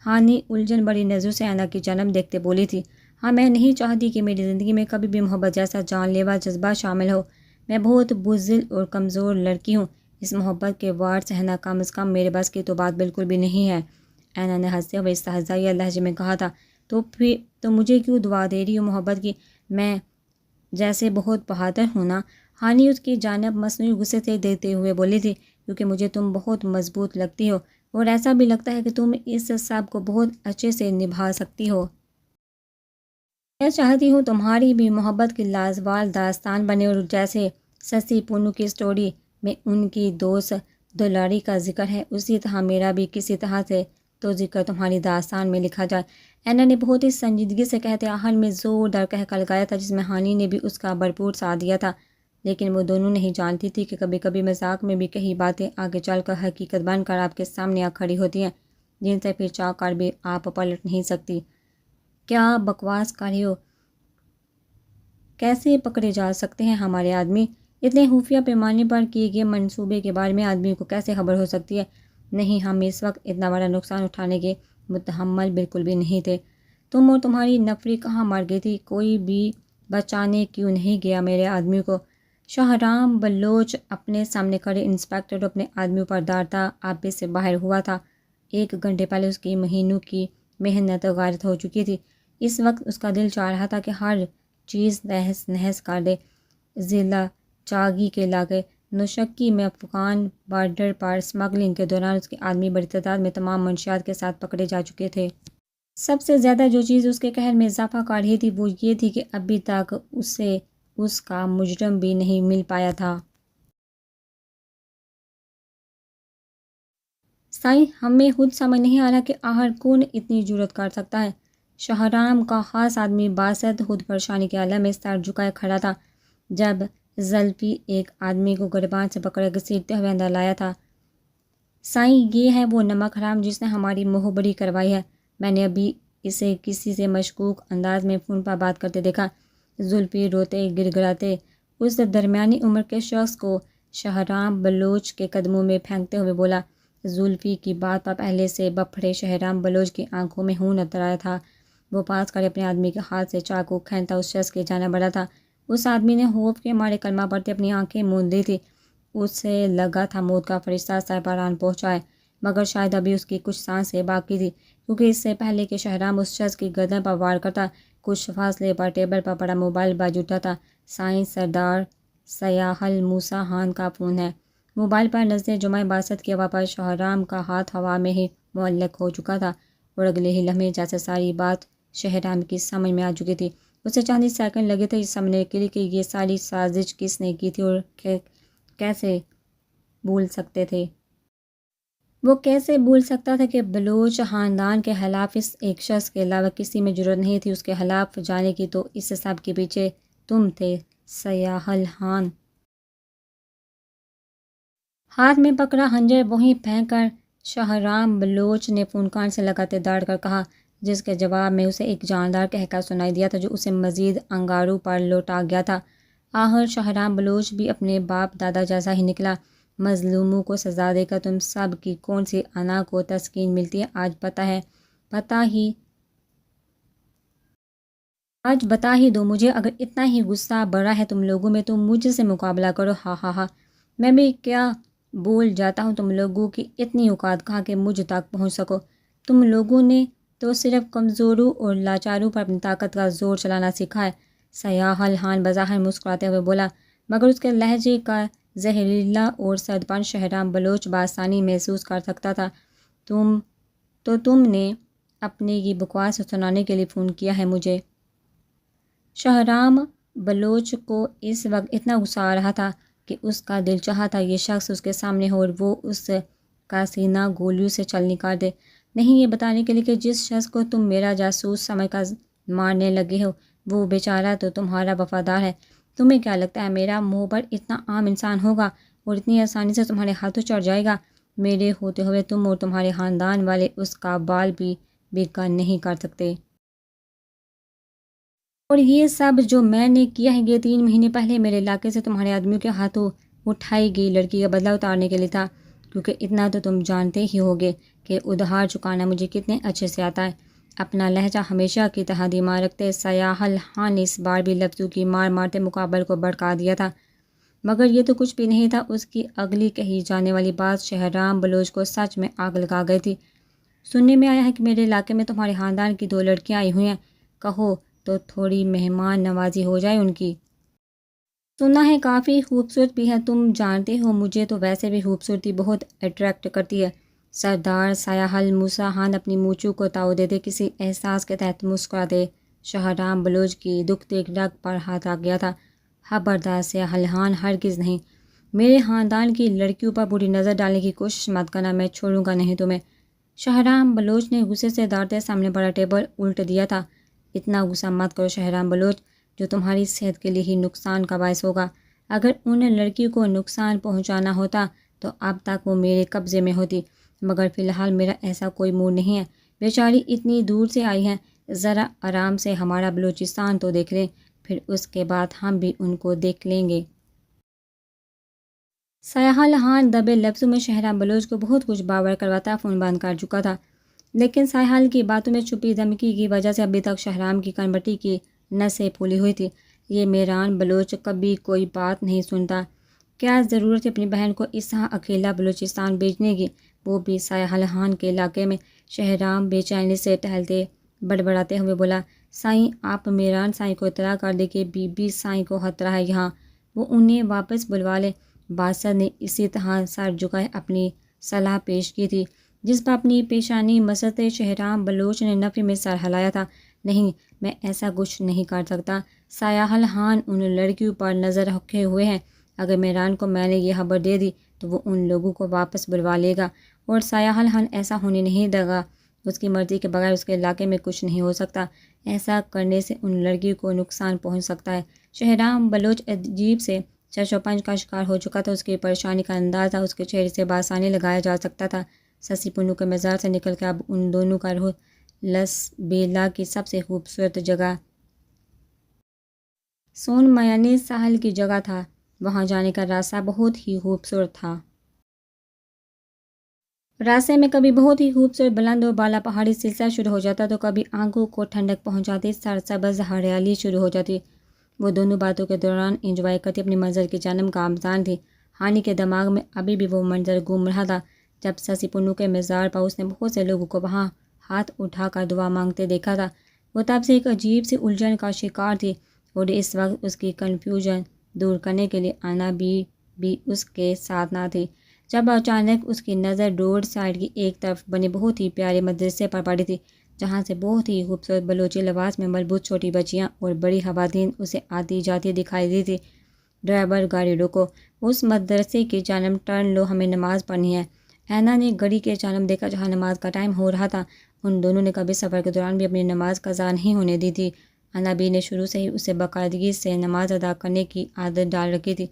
ہانی الجھن بڑی نظروں سے اینا کی جانب دیکھتے بولی تھی۔ ہاں میں نہیں چاہتی کہ میری زندگی میں کبھی بھی محبت جیسا جان لیوا جذبہ شامل ہو۔ میں بہت بزدل اور کمزور لڑکی ہوں، اس محبت کے وار سہنا کم از کم میرے بس کی تو بات بالکل بھی نہیں ہے۔ اینا نے ہنستے ہوئے استہزائیہ لہجے میں کہا تھا، تو مجھے کیوں دعا دے رہی ہو محبت کی؟ میں جیسے بہت بہادر ہوں نا؟ ہانی اس کی جانب مصنوعی غصے سے دیتے ہوئے بولی تھی، کیونکہ مجھے تم بہت مضبوط لگتی ہو اور ایسا بھی لگتا ہے کہ تم اس سب کو بہت اچھے سے نبھا سکتی ہو۔ میں چاہتی ہوں تمہاری بھی محبت کی لازوال داستان بنے، اور جیسے سسی پونو کی سٹوری میں ان کی دوست دلاڑی کا ذکر ہے اسی طرح میرا بھی کسی طرح سے تو ذکر تمہاری داستان میں لکھا جائے۔ اینا نے بہت ہی سنجیدگی سے کہتے آخر میں زوردار کہہ لگایا تھا، جس میں ہانی نے بھی اس کا بھرپور ساتھ دیا تھا، لیکن وہ دونوں نہیں جانتی تھی کہ کبھی کبھی مذاق میں بھی کئی باتیں آگے چل کر حقیقت بن کر آپ کے سامنے آ کھڑی ہوتی ہیں، جن سے پھر چاہ کر بھی آپ پلٹ نہیں سکتی۔ کیا بکواس کر رہے ہو؟ کیسے پکڑے جا سکتے ہیں ہمارے آدمی؟ اتنے خفیہ پیمانے پر کیے گئے منصوبے کے بارے میں آدمی کو کیسے خبر ہو سکتی ہے؟ نہیں، ہم اس وقت اتنا بڑا نقصان اٹھانے کے متحمل بالکل بھی نہیں تھے۔ تم اور تمہاری نفری کہاں مر گئی تھی؟ کوئی بھی بچانے کیوں نہیں گیا میرے آدمی کو؟ شاہرام بلوچ اپنے سامنے کھڑے انسپکٹر اور اپنے آدمیوں پر دارتا آپس سے باہر ہوا تھا۔ 1 گھنٹے پہلے اس کی مہینوں کی محنت غارت ہو چکی تھی۔ اس وقت اس کا دل چاہ رہا تھا کہ ہر چیز تہس نہس کر دے۔ ضلع چاگی کے علاقے نوشکی میں افغان بارڈر پر اسمگلنگ کے دوران اس کے آدمی بڑی تعداد میں تمام منشیات کے ساتھ پکڑے جا چکے تھے۔ سب سے زیادہ جو چیز اس کے قہر میں اضافہ کر رہی تھی وہ یہ تھی کہ ابھی تک اسے اس کا مجرم بھی نہیں مل پایا تھا۔ سائیں، ہمیں خود سمجھ نہیں آ رہا کہ آخر کون اتنی جرأت کر سکتا ہے۔ شاہرام کا خاص آدمی باسط خود پریشانی کے عالم میں سر جھکائے کھڑا تھا جب زلفی ایک آدمی کو گریبان سے پکڑے گھسیٹتے ہوئے اندر لایا تھا۔ سائیں، یہ ہے وہ نمک حرام جس نے ہماری مہبری کروائی ہے۔ میں نے ابھی اسے کسی سے مشکوک انداز میں فون پر بات کرتے دیکھا۔ زلفی روتے گڑگڑاتے اس درمیانی عمر کے شخص کو شاہرام بلوچ کے قدموں میں پھینکتے ہوئے بولا۔ زلفی کی بات پر پہلے سے بپھڑے شاہرام بلوچ کی آنکھوں میں خون اتر آیا تھا۔ وہ پاس کھڑے اپنے آدمی کے ہاتھ سے چاقو کھینچتا اس شخص کی جانب بڑھا تھا۔ اس آدمی نے خوف کے مارے کلمہ پڑھتے اپنی آنکھیں موند لی تھی۔ اسے لگا تھا موت کا فرشتہ سر پر آن پہنچا ہے، مگر شاید ابھی اس کی کچھ سانسیں باقی تھی، کیونکہ اس سے پہلے کہ شاہرام اس شخص کی گردن پر وار کرتا، کچھ فاصلے پر ٹیبل پر پڑا موبائل بج اٹھا تھا۔ سائیں، سردار سیاحل موسیٰ خان کا فون ہے۔ موبائل پر نظریں جمائے باسط کی آواز پر شاہرام کا ہاتھ ہوا میں ہی معلق ہو چکا تھا، اور اگلے ہی لمحے جیسے ساری بات شاہرام کی سمجھ میں آ چکی تھی۔ اسے چند ہی سیکنڈ لگے تھے یہ سمجھنے کے لیے کہ یہ ساری سازش کس نے کی تھی اور کیسے بھول سکتے تھے۔ وہ کیسے بھول سکتا تھا کہ بلوچ خاندان کے خلاف اس ایک شخص کے علاوہ کسی میں جرأت نہیں تھی اس کے خلاف جانے کی؟ تو اس سب کے پیچھے تم تھے سیاحل خان۔ ہاتھ میں پکڑا خنجر وہیں پھینک کر شاہرام بلوچ نے فون کان سے لگاتے داڑ کر کہا، جس کے جواب میں اسے ایک جاندار قہقہ سنائی دیا تھا جو اسے مزید انگاروں پر لوٹا گیا تھا۔ آخر شاہرام بلوچ بھی اپنے باپ دادا جیسا ہی نکلا۔ مظلوموں کو سزا دے کر تم سب کی کون سی انا کو تسکین ملتی ہے؟ آج بتا ہی دو مجھے، اگر اتنا ہی غصہ بڑھا ہے تم لوگوں میں تو مجھ سے مقابلہ کرو۔ ہا ہا ہا، میں بھی کیا بول جاتا ہوں، تم لوگوں کی اتنی اوقات کہاں کہ مجھ تک پہنچ سکو؟ تم لوگوں نے تو صرف کمزوروں اور لاچاروں پر اپنی طاقت کا زور چلانا سیکھا ہے۔ سیاحل خان بظاہر مسکراتے ہوئے بولا، مگر اس کے لہجے کا زہریلا اور سردپن شاہرام بلوچ بآسانی محسوس کر سکتا تھا۔ تم نے اپنے یہ بکواس سنانے کے لیے فون کیا ہے مجھے؟ شاہرام بلوچ کو اس وقت اتنا غصہ آ رہا تھا کہ اس کا دل چاہا تھا یہ شخص اس کے سامنے ہو اور وہ اس کا سینہ گولیوں سے چھل نکال دے۔ نہیں، یہ بتانے کے لیے کہ جس شخص کو تم میرا جاسوس سمجھ کر مارنے لگے ہو وہ بیچارہ تو تمہارا وفادار ہے۔ تمہیں کیا لگتا ہے میرا محبر اتنا عام انسان ہوگا اور اتنی آسانی سے تمہارے ہاتھوں چڑھ جائے گا؟ میرے ہوتے ہوئے تم اور تمہارے خاندان والے اس کا بال بھی بیکار نہیں کر سکتے۔ اور یہ سب جو میں نے کیا ہے یہ 3 مہینے پہلے میرے علاقے سے تمہارے آدمیوں کے ہاتھوں اٹھائی گئی لڑکی کا بدلہ اتارنے کے لیے تھا، کیونکہ اتنا تو تم جانتے ہی ہوگے کہ ادھار چکانا مجھے کتنے اچھے سے آتا ہے۔ اپنا لہجہ ہمیشہ کی طرح دھیما رکھتے سیاحل خان نے اس بار بھی لفظوں کی مار مارتے مقابل کو بھڑکا دیا تھا، مگر یہ تو کچھ بھی نہیں تھا۔ اس کی اگلی کہی جانے والی بات شاہرام بلوچ کو سچ میں آگ لگا گئی تھی۔ سننے میں آیا ہے کہ میرے علاقے میں تمہارے خاندان کی 2 لڑکیاں آئی ہوئی ہیں، کہو تو تھوڑی مہمان نوازی ہو جائے ان کی۔ سنا ہے کافی خوبصورت بھی ہے، تم جانتے ہو مجھے تو ویسے بھی خوبصورتی بہت اٹریکٹ کرتی ہے۔ سردار سیاحل موسیٰ خان اپنی مونچھوں کو تاؤ دیتے کسی احساس کے تحت مسکراتے شاہرام بلوچ کی دکھتے رگ پر ہاتھ رکھ گیا تھا۔ خبردار سیاحل خان، ہرگز نہیں، میرے خاندان کی لڑکیوں پر بری نظر ڈالنے کی کوشش مت کرنا، میں چھوڑوں گا نہیں تمہیں۔ شاہرام بلوچ نے غصے سے داڑتے سامنے پڑا ٹیبل الٹ دیا تھا۔ اتنا غصہ مت کرو شاہرام بلوچ، جو تمہاری صحت کے لیے ہی نقصان کا باعث ہوگا۔ اگر ان لڑکیوں کو نقصان پہنچانا ہوتا تو اب تک وہ میرے قبضے میں ہوتی، مگر فی الحال میرا ایسا کوئی موڈ نہیں ہے۔ بیچاری اتنی دور سے آئی ہیں، ذرا آرام سے ہمارا بلوچستان تو دیکھ لیں، پھر اس کے بعد ہم بھی ان کو دیکھ لیں گے۔ سیاح لحان دبے لفظوں میں شہرام بلوچ کو بہت کچھ باور کرواتا فون بند کر چکا تھا، لیکن سیاحل کی باتوں میں چھپی دھمکی کی وجہ سے ابھی تک شہرام کی کنبٹی کی نسیں پھولی ہوئی تھی۔ یہ میران بلوچ کبھی کوئی بات نہیں سنتا، کیا ضرورت ہے اپنی بہن کو اس طرح اکیلا بلوچستان بھیجنے کی، وہ بھی سیاح لحان کے علاقے میں؟ شہرام بے چینی سے ٹہلتے بڑبڑاتے ہوئے بولا، سائیں آپ میران سائیں کو اطلاع کر دے کہ بی بی سائیں کو خطرہ ہے یہاں، وہ انہیں واپس بلوا لے۔ بادشاہ نے اسی طرح سر جھکائے اپنی صلاح پیش کی تھی، جس پر اپنی پیشانی مستے شہرام بلوچ نے نفی میں سر ہلایا تھا۔ نہیں، میں ایسا کچھ نہیں کر سکتا، سیاح لحان ان لڑکیوں پر نظر رکھے ہوئے ہیں، اگر میران کو میں نے یہ خبر دے دی تو وہ ان لوگوں کو واپس بلوا لے گا، اور سیاح لحان ایسا ہونے نہیں دے گا، اس کی مرضی کے بغیر اس کے علاقے میں کچھ نہیں ہو سکتا، ایسا کرنے سے ان لڑکیوں کو نقصان پہنچ سکتا ہے۔ شہرام بلوچ عجیب سے چرچ و پنج کا شکار ہو چکا تھا، اس کی پریشانی کا اندازہ اس کے چہرے سے بآسانی لگایا جا سکتا تھا۔ سسی پنو کے مزار سے نکل کے اب ان دونوں کا رخ لس بیلا کی سب سے خوبصورت جگہ سون میانی ساحل کی جگہ تھا، وہاں جانے کا راستہ بہت ہی خوبصورت تھا۔ راستے میں کبھی بہت ہی خوبصورت بلند و بالا پہاڑی سلسلہ شروع ہو جاتا تو کبھی آنکھوں کو ٹھنڈک پہنچاتی سرسبز ہریالی شروع ہو جاتی۔ وہ دونوں باتوں کے دوران انجوائے کرتی اپنی منزل کی جانب گامزن تھی۔ ہانی کے دماغ میں ابھی بھی وہ منظر گھوم رہا تھا جب سسی پنو کے مزار پر اس نے بہت سے لوگوں کو وہاں ہاتھ اٹھا کر دعا مانگتے دیکھا تھا۔ وہ تب سے ایک عجیب سی الجھن کا شکار تھی، اور اس وقت اس کی کنفیوژن دور کرنے کے لیے آنا بھی اس کے ساتھ نہ تھی، جب اچانک اس کی نظر روڈ سائڈ کی ایک طرف بنے بہت ہی پیارے مدرسے پر پڑی تھی، جہاں سے بہت ہی خوبصورت بلوچی لباس میں ملبوس چھوٹی بچیاں اور بڑی خواتین اسے آتی جاتی دکھائی دی تھی۔ ڈرائیور گاڑی روکو، اس مدرسے کی جانب ٹرن لو، ہمیں نماز پڑھنی ہے۔ اینا نے گھڑی کے جانب دیکھا جہاں نماز کا ٹائم ہو رہا تھا۔ ان دونوں نے کبھی سفر کے دوران بھی اپنی نماز قضا نہیں ہونے دی تھی۔ انابی نے شروع سے ہی اسے باقاعدگی سے نماز ادا کرنے کی عادت ڈال رکھی تھی۔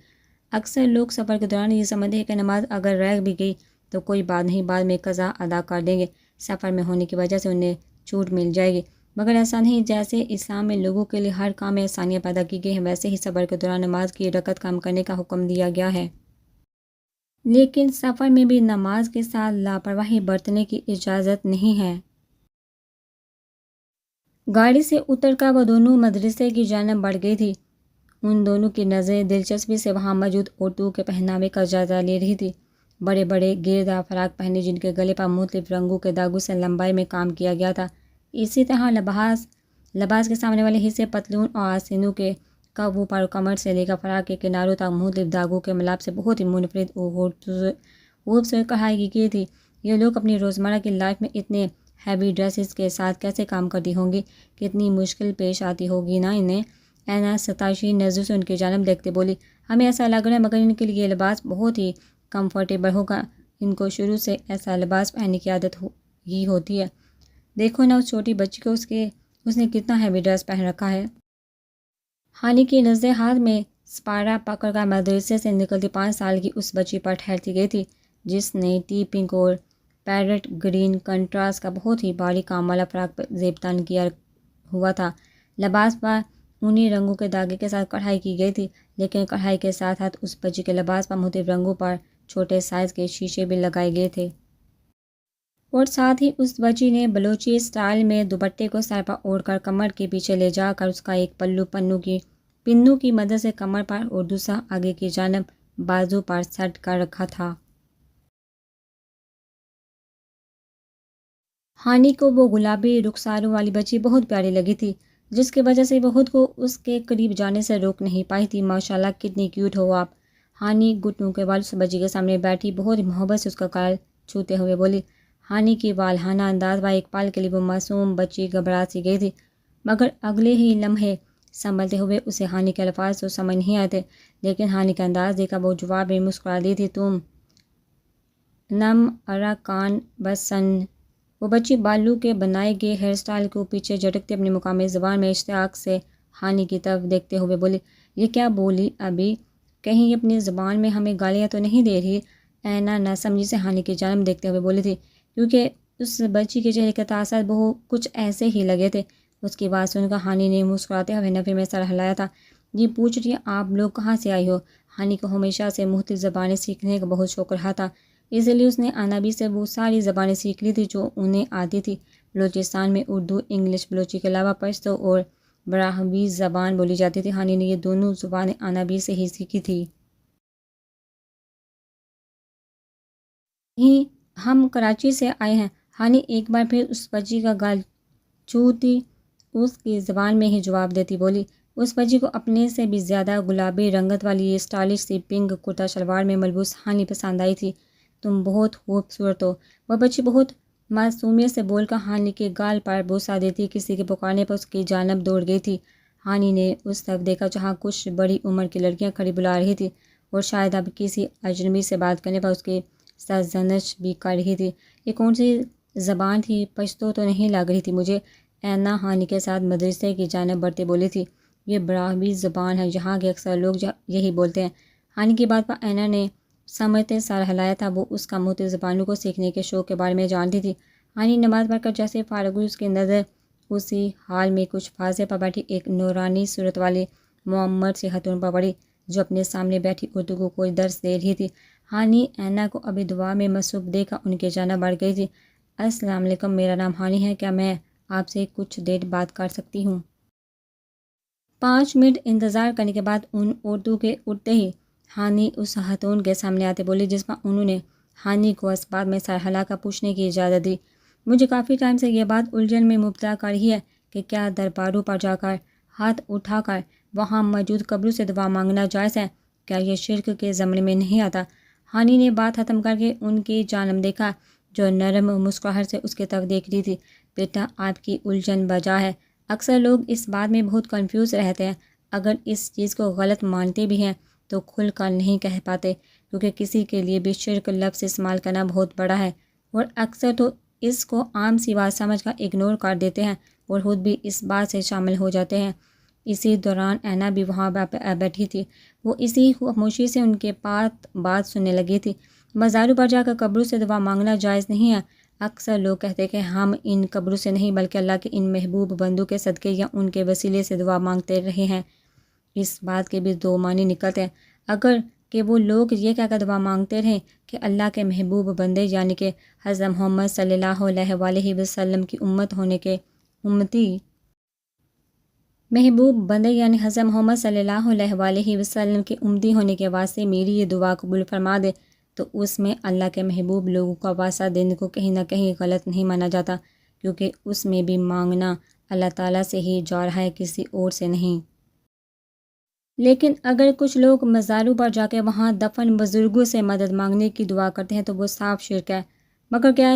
اکثر لوگ سفر کے دوران یہ سمجھتے ہیں کہ نماز اگر رہ بھی گئی تو کوئی بات نہیں، بعد میں قضا ادا کر دیں گے، سفر میں ہونے کی وجہ سے انہیں چھوٹ مل جائے گی، مگر ایسا نہیں۔ جیسے اسلام میں لوگوں کے لیے ہر کام میں آسانیاں پیدا کی گئی ہیں، ویسے ہی سفر کے دوران نماز کی رکعت کم کرنے کا حکم دیا گیا ہے۔ لیکن سفر میں بھی نماز کے ساتھ لاپرواہی برتنے کی اجازت نہیں ہے۔ گاڑی سے اتر کر وہ دونوں مدرسے کی جانب بڑھ گئی تھی۔ ان دونوں کی نظریں دلچسپی سے وہاں موجود عورتوں کے پہناوے کا جائزہ لے رہی تھی۔ بڑے بڑے گیردار فراق پہنے جن کے گلے پر مختلف رنگوں کے داغوں سے لمبائی میں کام کیا گیا تھا۔ اسی طرح لباس کے سامنے والے حصے پتلون اور آستینوں کے کبوں پر کمر سے لے کر فراق کے کناروں تک مختلف داغوں کے ملاب سے بہت ہی منفرد اور خوبصورت کڑھائی کی تھی۔ یہ لوگ اپنی روزمرہ کی لائف میں اتنے ہیوی ڈریسز کے ساتھ کیسے کام کرتی ہوں گی، کتنی مشکل پیش آتی ہوگی نا انہیں۔ اینا ستائشی نظروں سے ان کی جانب دیکھتے بولی، ہمیں ایسا لگ رہا ہے مگر ان کے لیے یہ لباس بہت ہی کمفرٹیبل ہوگا، ان کو شروع سے ایسا لباس پہننے کی عادت ہی ہوتی ہے۔ دیکھو نا اس چھوٹی بچی کو، اس نے کتنا ہیوی ڈریس پہن رکھا ہے۔ ہانی کی نظریں ہاتھ میں سپارہ پکڑ کر مدرسے سے نکلتی 5 سال کی اس بچی پر ٹھہرتی گئی تھی جس نے ٹی پنک اور پیرٹ گرین کنٹراسٹ کا بہت ہی بھاری کام والا فراق زیب تن کیا ہوا تھا۔ لباس پر انہی رنگوں کے دھاگے کے ساتھ کڑھائی کی گئی تھی، لیکن کڑھائی کے ساتھ ساتھ اس بچی کے لباس پر مختلف رنگوں پر چھوٹے سائز کے شیشے بھی لگائے گئے تھے، اور ساتھ ہی اس بچی نے بلوچی سٹائل میں دوپٹے کو سر پر اوڑھ کر کمر کے پیچھے لے جا کر اس کا ایک پلو پنوں کی مدد سے کمر پر اور دوسرا آگے کی جانب بازو پر سیٹ کر رکھا تھا۔ ہانی کو وہ گلابی رخساروں والی بچی بہت پیاری لگی تھی، جس کی وجہ سے وہ خود کو اس کے قریب جانے سے روک نہیں پائی تھی۔ ماشاءاللہ کتنی کیوٹ ہو آپ، ہانی گھٹنوں کے بال اس بچی کے سامنے بیٹھی بہت محبت سے اس کا گال چھوتے ہوئے بولی۔ ہانی کی والہانہ انداز پر ایک پل کے لیے وہ معصوم بچی گھبرا سی گئی تھی، مگر اگلے ہی لمحے سنبھلتے ہوئے اسے ہانی کے الفاظ تو سمجھ نہیں آتے، لیکن ہانی کا انداز دیکھا وہ جواب میں مسکرا دی تھی، تم نم اراکان بسن۔ وہ بچی بالوں کے بنائے گئے ہیئر سٹائل کو پیچھے جھٹکتے اپنی مقامی زبان میں اشتیاق سے ہانی کی طرف دیکھتے ہوئے بولی، یہ کیا بولی ابھی، کہیں اپنی زبان میں ہمیں گالیاں تو نہیں دے رہی؟ اینا ناسمجھی سے ہانی کی جانب دیکھتے ہوئے بولی تھی، کیونکہ اس بچی کے چہرے کے تاثرات کچھ ایسے ہی لگے تھے اس کی بات سن کر ہانی نے مسکراتے ہوئے نفی میں سر ہلایا تھا۔ جی پوچھ رہی ہیں آپ لوگ کہاں سے آئی ہو؟ ہانی کو ہمیشہ سے مختلف زبانیں سیکھنے کا بہت شوق رہا تھا، اس لیے اس نے انابی سے وہ ساری زبانیں سیکھ لی تھی جو انہیں آتی تھی۔ بلوچستان میں اردو، انگلش، بلوچی کے علاوہ پشتو اور براہوی زبان بولی جاتی تھی۔ ہانی نے یہ دونوں زبانیں انابی سے ہی سیکھی تھی۔ ہم کراچی سے آئے ہیں۔ ہانی ایک بار پھر اس بچی کا گال چھوتی اس کی زبان میں ہی جواب دیتی بولی۔ اس بچی کو اپنے سے بھی زیادہ گلابی رنگت والی یہ اسٹائلش سی پنک کرتا شلوار میں ملبوس ہانی پسند آئی تھی۔ تم بہت خوبصورت ہو، وہ بچی بہت معصومیت سے بول کر ہانی کے گال پر بوسہ دیتی کسی کے پکارنے پر اس کی جانب دوڑ گئی تھی۔ ہانی نے اس طرف دیکھا جہاں کچھ بڑی عمر کی لڑکیاں کھڑی بلا رہی تھی اور شاید اب کسی اجنبی سے بات کرنے پر اس کی سرزنش بھی کر رہی تھی۔ یہ کون سی زبان تھی؟ پشتو تو نہیں لگ رہی تھی مجھے۔ اینا ہانی کے ساتھ مدرسے کی جانب بڑھتے بولی تھی۔ یہ براہوی زبان ہے، یہاں کے اکثر لوگ یہی بولتے ہیں۔ ہانی کی بات پر اینا نے سمجھتے سر ہلایا تھا۔ وہ اس کا مختلف زبانوں کو سیکھنے کے شوق کے بارے میں جانتی تھی۔ ہانی نماز پڑھ کر جیسے فارغ ہوئی اس کی نظر اسی حال میں کچھ فاصلے پر بیٹھی ایک نورانی صورت والی معمر سی خاتون پر پڑی جو اپنے سامنے بیٹھی عورتوں کو کوئی درس دے رہی تھی۔ ہانی اینا کو ابھی دعا میں مصروف دیکھ کر ان کے جانب بڑھ گئی تھی۔ السلام علیکم، میرا نام ہانی ہے، کیا میں آپ سے کچھ دیر بات کر سکتی ہوں؟ 5 منٹ انتظار کرنے کے بعد ان عورتوں کے اٹھتے ہی ہانی اس خاتون کے سامنے آتے بولی جس پر انہوں نے ہانی کو اسباب میں سر ہلا کر پوچھنے کی اجازت دی۔ مجھے کافی ٹائم سے یہ بات الجھن میں مبتلا کر رہی ہے کہ کیا درباروں پر جا کر ہاتھ اٹھا کر وہاں موجود قبروں سے دعا مانگنا جائز ہے؟ کیا یہ شرک کے زمرے میں نہیں آتا؟ ہانی نے بات ختم کر کے ان کی جانب دیکھا جو نرم مسکراہٹ سے اس کی طرف دیکھ رہی تھی۔ بیٹا، آپ کی الجھن بجا ہے۔ اکثر لوگ اس بات میں بہت کنفیوز رہتے ہیں، اگر اس چیز کو غلط مانتے بھی ہیں تو کھل کر نہیں کہہ پاتے کیونکہ کسی کے لیے بھی شرک لفظ استعمال کرنا بہت بڑا ہے اور اکثر تو اس کو عام سی بات سمجھ کر اگنور کر دیتے ہیں اور خود بھی اس بات سے شامل ہو جاتے ہیں۔ اسی دوران اینا بھی وہاں بیٹھی تھی۔ وہ اسی خاموشی سے ان کے بات سننے لگی تھی۔ مزاروں پر جا کر قبروں سے دعا مانگنا جائز نہیں ہے۔ اکثر لوگ کہتے ہیں کہ ہم ان قبروں سے نہیں بلکہ اللہ کے ان محبوب بندوں کے صدقے یا ان کے وسیلے سے دعا مانگتے رہے ہیں۔ اس بات کے بھی دو معنی نکلتے ہیں، اگر کہ وہ لوگ یہ کہہ کر دعا مانگتے رہیں کہ اللہ کے محبوب بندے یعنی کہ حضرت محمد صلی اللہ علیہ وآلہ وسلم کی امت ہونے کے امتی محبوب بندے یعنی حضرت محمد صلی اللہ علیہ وآلہ وسلم کے امتی ہونے کے واسطے میری یہ دعا قبول فرما دے، تو اس میں اللہ کے محبوب لوگوں کا واسطہ دینے کو کہیں نہ کہیں غلط نہیں مانا جاتا، کیونکہ اس میں بھی مانگنا اللہ تعالیٰ سے ہی جا رہا ہے، کسی اور سے نہیں۔ لیکن اگر کچھ لوگ مزاروں پر جا کے وہاں دفن بزرگوں سے مدد مانگنے کی دعا کرتے ہیں تو وہ صاف شرک ہے۔ مگر کیا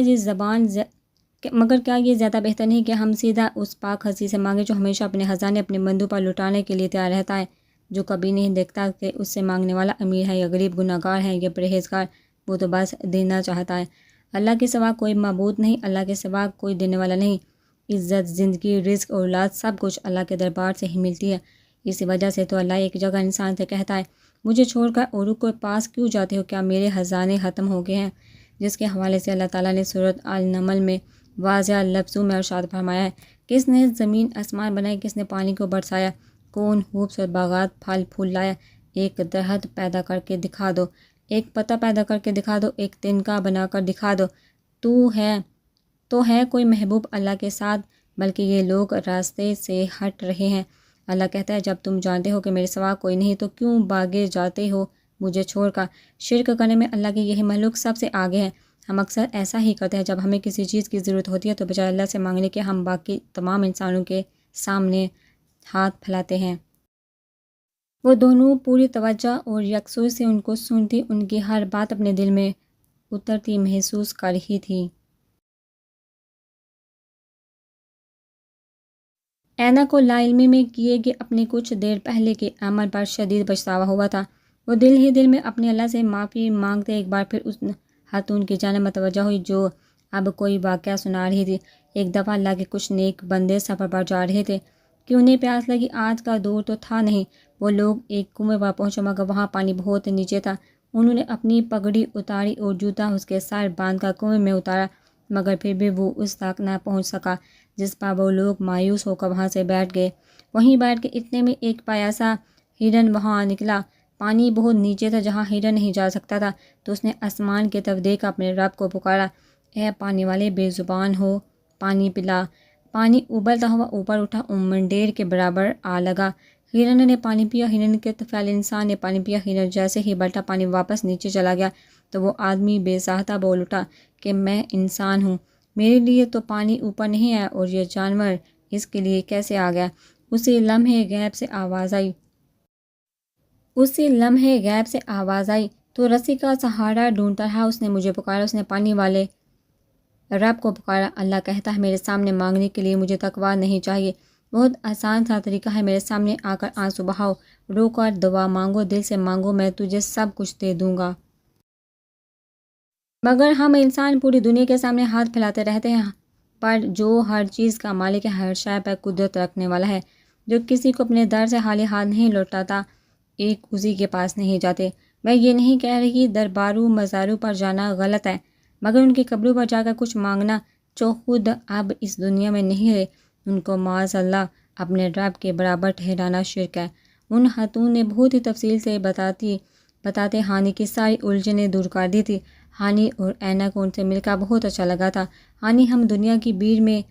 یہ زیادہ بہتر نہیں کہ ہم سیدھا اس پاک ہستی سے مانگیں جو ہمیشہ اپنے خزانے اپنے بندوں پر لٹانے کے لیے تیار رہتا ہے، جو کبھی نہیں دیکھتا کہ اس سے مانگنے والا امیر ہے یا غریب، گناہ گار ہے یا پرہیزگار، وہ تو بس دینا چاہتا ہے۔ اللہ کے سوا کوئی معبود نہیں، اللہ کے سوا کوئی دینے والا نہیں۔ عزت، زندگی، رزق، اولاد سب کچھ اللہ کے دربار سے ہی ملتی ہے۔ اسی وجہ سے تو اللہ ایک جگہ انسان سے کہتا ہے، مجھے چھوڑ کر اوروں کے پاس کیوں جاتے ہو؟ کیا میرے خزانے ختم ہو گئے ہیں؟ جس کے حوالے سے اللہ تعالیٰ نے سورۃ النمل میں واضح لفظوں میں ارشاد فرمایا ہے، کس نے زمین آسمان بنائی، کس نے پانی کو برسایا، کون خوبصورت باغات پھل پھول لایا، ایک درخت پیدا کر کے دکھا دو، ایک پتا پیدا کر کے دکھا دو، ایک تنکا بنا کر دکھا دو، تو ہے کوئی محبوب اللہ کے ساتھ؟ بلکہ یہ لوگ راستے سے ہٹ رہے ہیں۔ اللہ کہتا ہے، جب تم جانتے ہو کہ میرے سوا کوئی نہیں تو کیوں بھاگے جاتے ہو مجھے چھوڑ کر؟ شرک کرنے میں اللہ کی یہی مخلوق سب سے آگے ہے۔ ہم اکثر ایسا ہی کرتے ہیں، جب ہمیں کسی چیز کی ضرورت ہوتی ہے تو بجائے اللہ سے مانگنے کے ہم باقی تمام انسانوں کے سامنے ہاتھ پھیلاتے ہیں۔ وہ دونوں پوری توجہ اور یکسوئی سے ان کو سنتی، ان کی ہر بات اپنے دل میں اترتی محسوس کر رہی تھی۔ اینا کو لا علمی میں کیے گئے اپنے کچھ دیر پہلے کے عمل پر شدید پچھتاوا ہوا تھا۔ وہ دل ہی دل میں اپنے اللہ سے معافی مانگتے ایک بار پھر اس خاتون کی جانب متوجہ ہوئی جو اب کوئی واقعہ سنا رہی تھی۔ ایک دفعہ اللہ کے کچھ نیک بندے سفر پر جا رہے تھے کہ انہیں پیاس لگی۔ آج کا دور تو تھا نہیں، وہ لوگ ایک کنویں پر پہنچے مگر وہاں پانی بہت نیچے تھا۔ انہوں نے اپنی پگڑی اتاری اور جوتا اس کے سر باندھ کر کنویں میں اتارا مگر پھر بھی وہ اس تک نہ پہنچ سکا جس پر وہ لوگ مایوس ہو کر وہاں سے بیٹھ گئے۔ وہیں بیٹھ کے اتنے میں ایک پیاسا ہرن وہاں نکلا۔ پانی بہت نیچے تھا جہاں ہرن نہیں جا سکتا تھا، تو اس نے آسمان کی طرف دیکھ اپنے رب کو پکارا، اے پانی والے بے زبان ہو، پانی پلا۔ پانی ابلتا ہوا اوپر اٹھا، منڈیر کے برابر آ لگا۔ ہرن نے پانی پیا، ہرن کے طفیل انسان نے پانی پیا۔ ہرن جیسے ہی بلٹا پانی واپس نیچے چلا گیا تو وہ آدمی بے ساختہ بول اٹھا کہ میں انسان ہوں، میرے لیے تو پانی اوپر نہیں آیا، اور یہ جانور اس کے لیے کیسے آ گیا؟ اسی لمحے غیب سے آواز آئی تو رسی کا سہارا ڈھونڈتا رہا۔ اس نے مجھے پکارا، اس نے پانی والے رب کو پکارا۔ اللہ کہتا ہے میرے سامنے مانگنے کے لیے مجھے تقویٰ نہیں چاہیے، بہت آسان سا طریقہ ہے، میرے سامنے آ کر آنسو بہاؤ، رو کر دعا مانگو، دل سے مانگو، میں تجھے سب کچھ دے دوں گا۔ مگر ہم انسان پوری دنیا کے سامنے ہاتھ پھیلاتے رہتے ہیں، پر جو ہر چیز کا مالک ہے، ہر شے پر قدرت رکھنے والا ہے، جو کسی کو اپنے در سے خالی ہاتھ نہیں لوٹاتا، ایک اسی کے پاس نہیں جاتے۔ میں یہ نہیں کہہ رہی درباروں مزاروں پر جانا غلط ہے، مگر ان کی قبروں پر جا کر کچھ مانگنا جو خود اب اس دنیا میں نہیں رہے، ان کو معاذ اللہ اپنے رب کے برابر ٹھہرانا شرک ہے۔ ان خاتون نے بہت ہی تفصیل سے بتاتے ہانی کی ساری الجھنیں دور کر دی تھی۔ ہانی اور اینا کو ان سے مل کر بہت اچھا لگا تھا۔ ہانی، ہم دنیا کی بھیڑ میں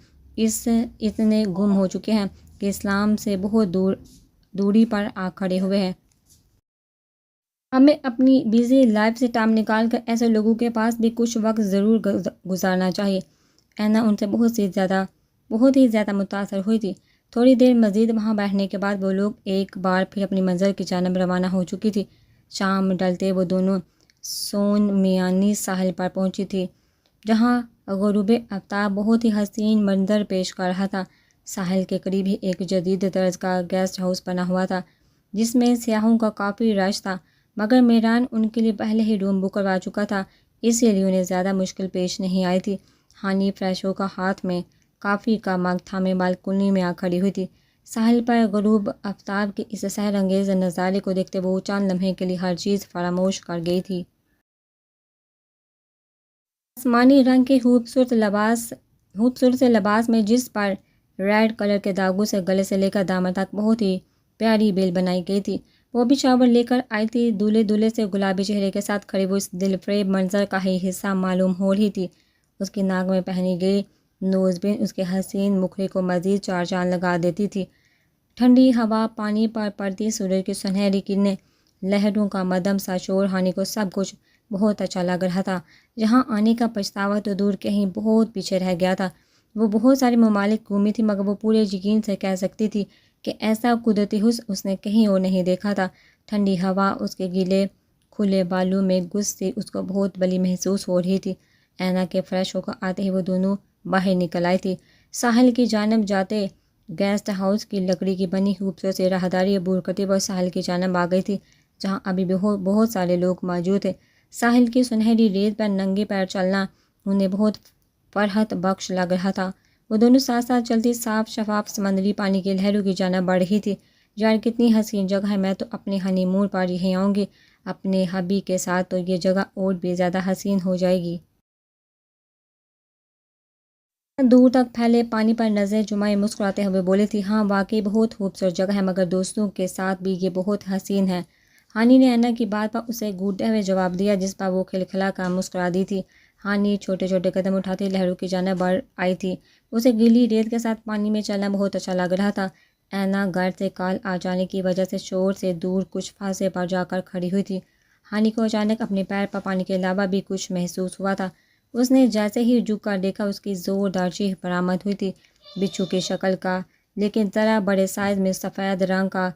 اتنے گم ہو چکے ہیں کہ اسلام سے بہت دوری پر آ کھڑے ہوئے ہیں۔ ہمیں اپنی بیزی لائف سے ٹائم نکال کر ایسے لوگوں کے پاس بھی کچھ وقت ضرور گزارنا چاہیے۔ اینا ان سے بہت ہی زیادہ متاثر ہوئی تھی۔ تھوڑی دیر مزید وہاں بیٹھنے کے بعد وہ لوگ ایک بار پھر اپنی منزل کی جانب روانہ ہو چکی تھی۔ شام ڈلتے وہ دونوں سون میانی ساحل پر پہنچی تھی، جہاں غروب آفتاب بہت ہی حسین منظر پیش کر رہا تھا۔ ساحل کے قریب ہی ایک جدید طرز کا گیسٹ ہاؤس بنا ہوا تھا، جس میں سیاحوں کا کافی رش تھا، مگر میران ان کے لیے پہلے ہی روم بک کروا چکا تھا، اسی لیے انہیں زیادہ مشکل پیش نہیں آئی تھی۔ ہانی فریش ہو کر ہاتھ میں کافی کا مگ تھامے بالکونی میں آ کھڑی ہوئی تھی۔ ساحل پر غروب آفتاب کے اس سحر انگیز نظارے کو دیکھتے وہ چند لمحے کے لیے ہر چیز فراموش کر گئی تھی۔ آسمانی رنگ کے خوبصورت سے لباس میں، جس پر ریڈ کلر کے داغوں سے گلے سے لے کر دامن تک بہت ہی پیاری بیل بنائی گئی تھی، وہ بھی شاور لے کر آئی تھی۔ دولہے سے گلابی چہرے کے ساتھ کھڑی وہ اس دل فریب منظر کا ہی حصہ معلوم ہو رہی تھی۔ اس کی ناک میں پہنی گئی نوز پن اس کے حسین مکھڑے کو مزید چار چاند لگا دیتی تھی۔ ٹھنڈی ہوا، پانی پر پڑتی سورج کی سنہری کرنیں، لہروں کا مدھم سا شور، ہانی کو سب کچھ بہت اچھا لگ رہا تھا۔ جہاں آنے کا پچھتاوا تو دور کہیں بہت پیچھے رہ گیا تھا۔ وہ بہت سارے ممالک گھومی تھی، مگر وہ پورے یقین سے کہہ سکتی تھی کہ ایسا قدرتی حسن اس نے کہیں اور نہیں دیکھا تھا۔ ٹھنڈی ہوا اس کے گیلے کھلے بالوں میں گھستی اس کو بہت بلی محسوس ہو رہی تھی۔ اینا کے فریش ہو کر آتے ہی وہ دونوں باہر نکل آئی تھی۔ ساحل کی جانب جاتے گیسٹ ہاؤس کی لکڑی کی بنی خوبصورت سی راہداری عبور کرتی وہ ساحل کی جانب آ گئی تھی، جہاں ابھی بہت سارے لوگ موجود تھے۔ ساحل کی سنہری ریت پر ننگے پیر چلنا انہیں بہت فرحت بخش لگ رہا تھا۔ وہ دونوں ساتھ ساتھ چلتی صاف شفاف سمندری پانی کی لہروں کی جانب بڑھ رہی تھی۔ یار کتنی حسین جگہ ہے، میں تو اپنے ہنی مون پر یہیں آؤں گی، اپنے ہبی کے ساتھ تو یہ جگہ اور بھی زیادہ حسین ہو جائے گی۔ دور تک پھیلے پانی پر نظر جمائے مسکراتے ہوئے بولی تھی، ہاں واقعی بہت خوبصورت جگہ ہے، مگر دوستوں کے ساتھ بھی یہ بہت حسین ہے۔ ہانی نے اینا کی بات پر اسے گھورتے ہوئے جواب دیا، جس پر وہ کھلکھلا کر مسکرا دی تھی۔ ہانی چھوٹے چھوٹے قدم اٹھاتی لہروں کی جانب بڑھ آئی تھی۔ اسے گیلی ریت کے ساتھ پانی میں چلنا بہت اچھا لگ رہا تھا۔ اینا گھر سے کال آ جانے کی وجہ سے شور سے دور کچھ فاصلے پر جا کر کھڑی ہوئی تھی۔ ہانی کو اچانک اپنے پیر پر پانی کے علاوہ بھی کچھ محسوس ہوا تھا۔ اس نے جیسے ہی جھک کر دیکھا، اس کی زوردار چیخ برآمد ہوئی تھی۔ بچھو کی شکل کا لیکن ذرا بڑے سائز میں سفید رنگ کا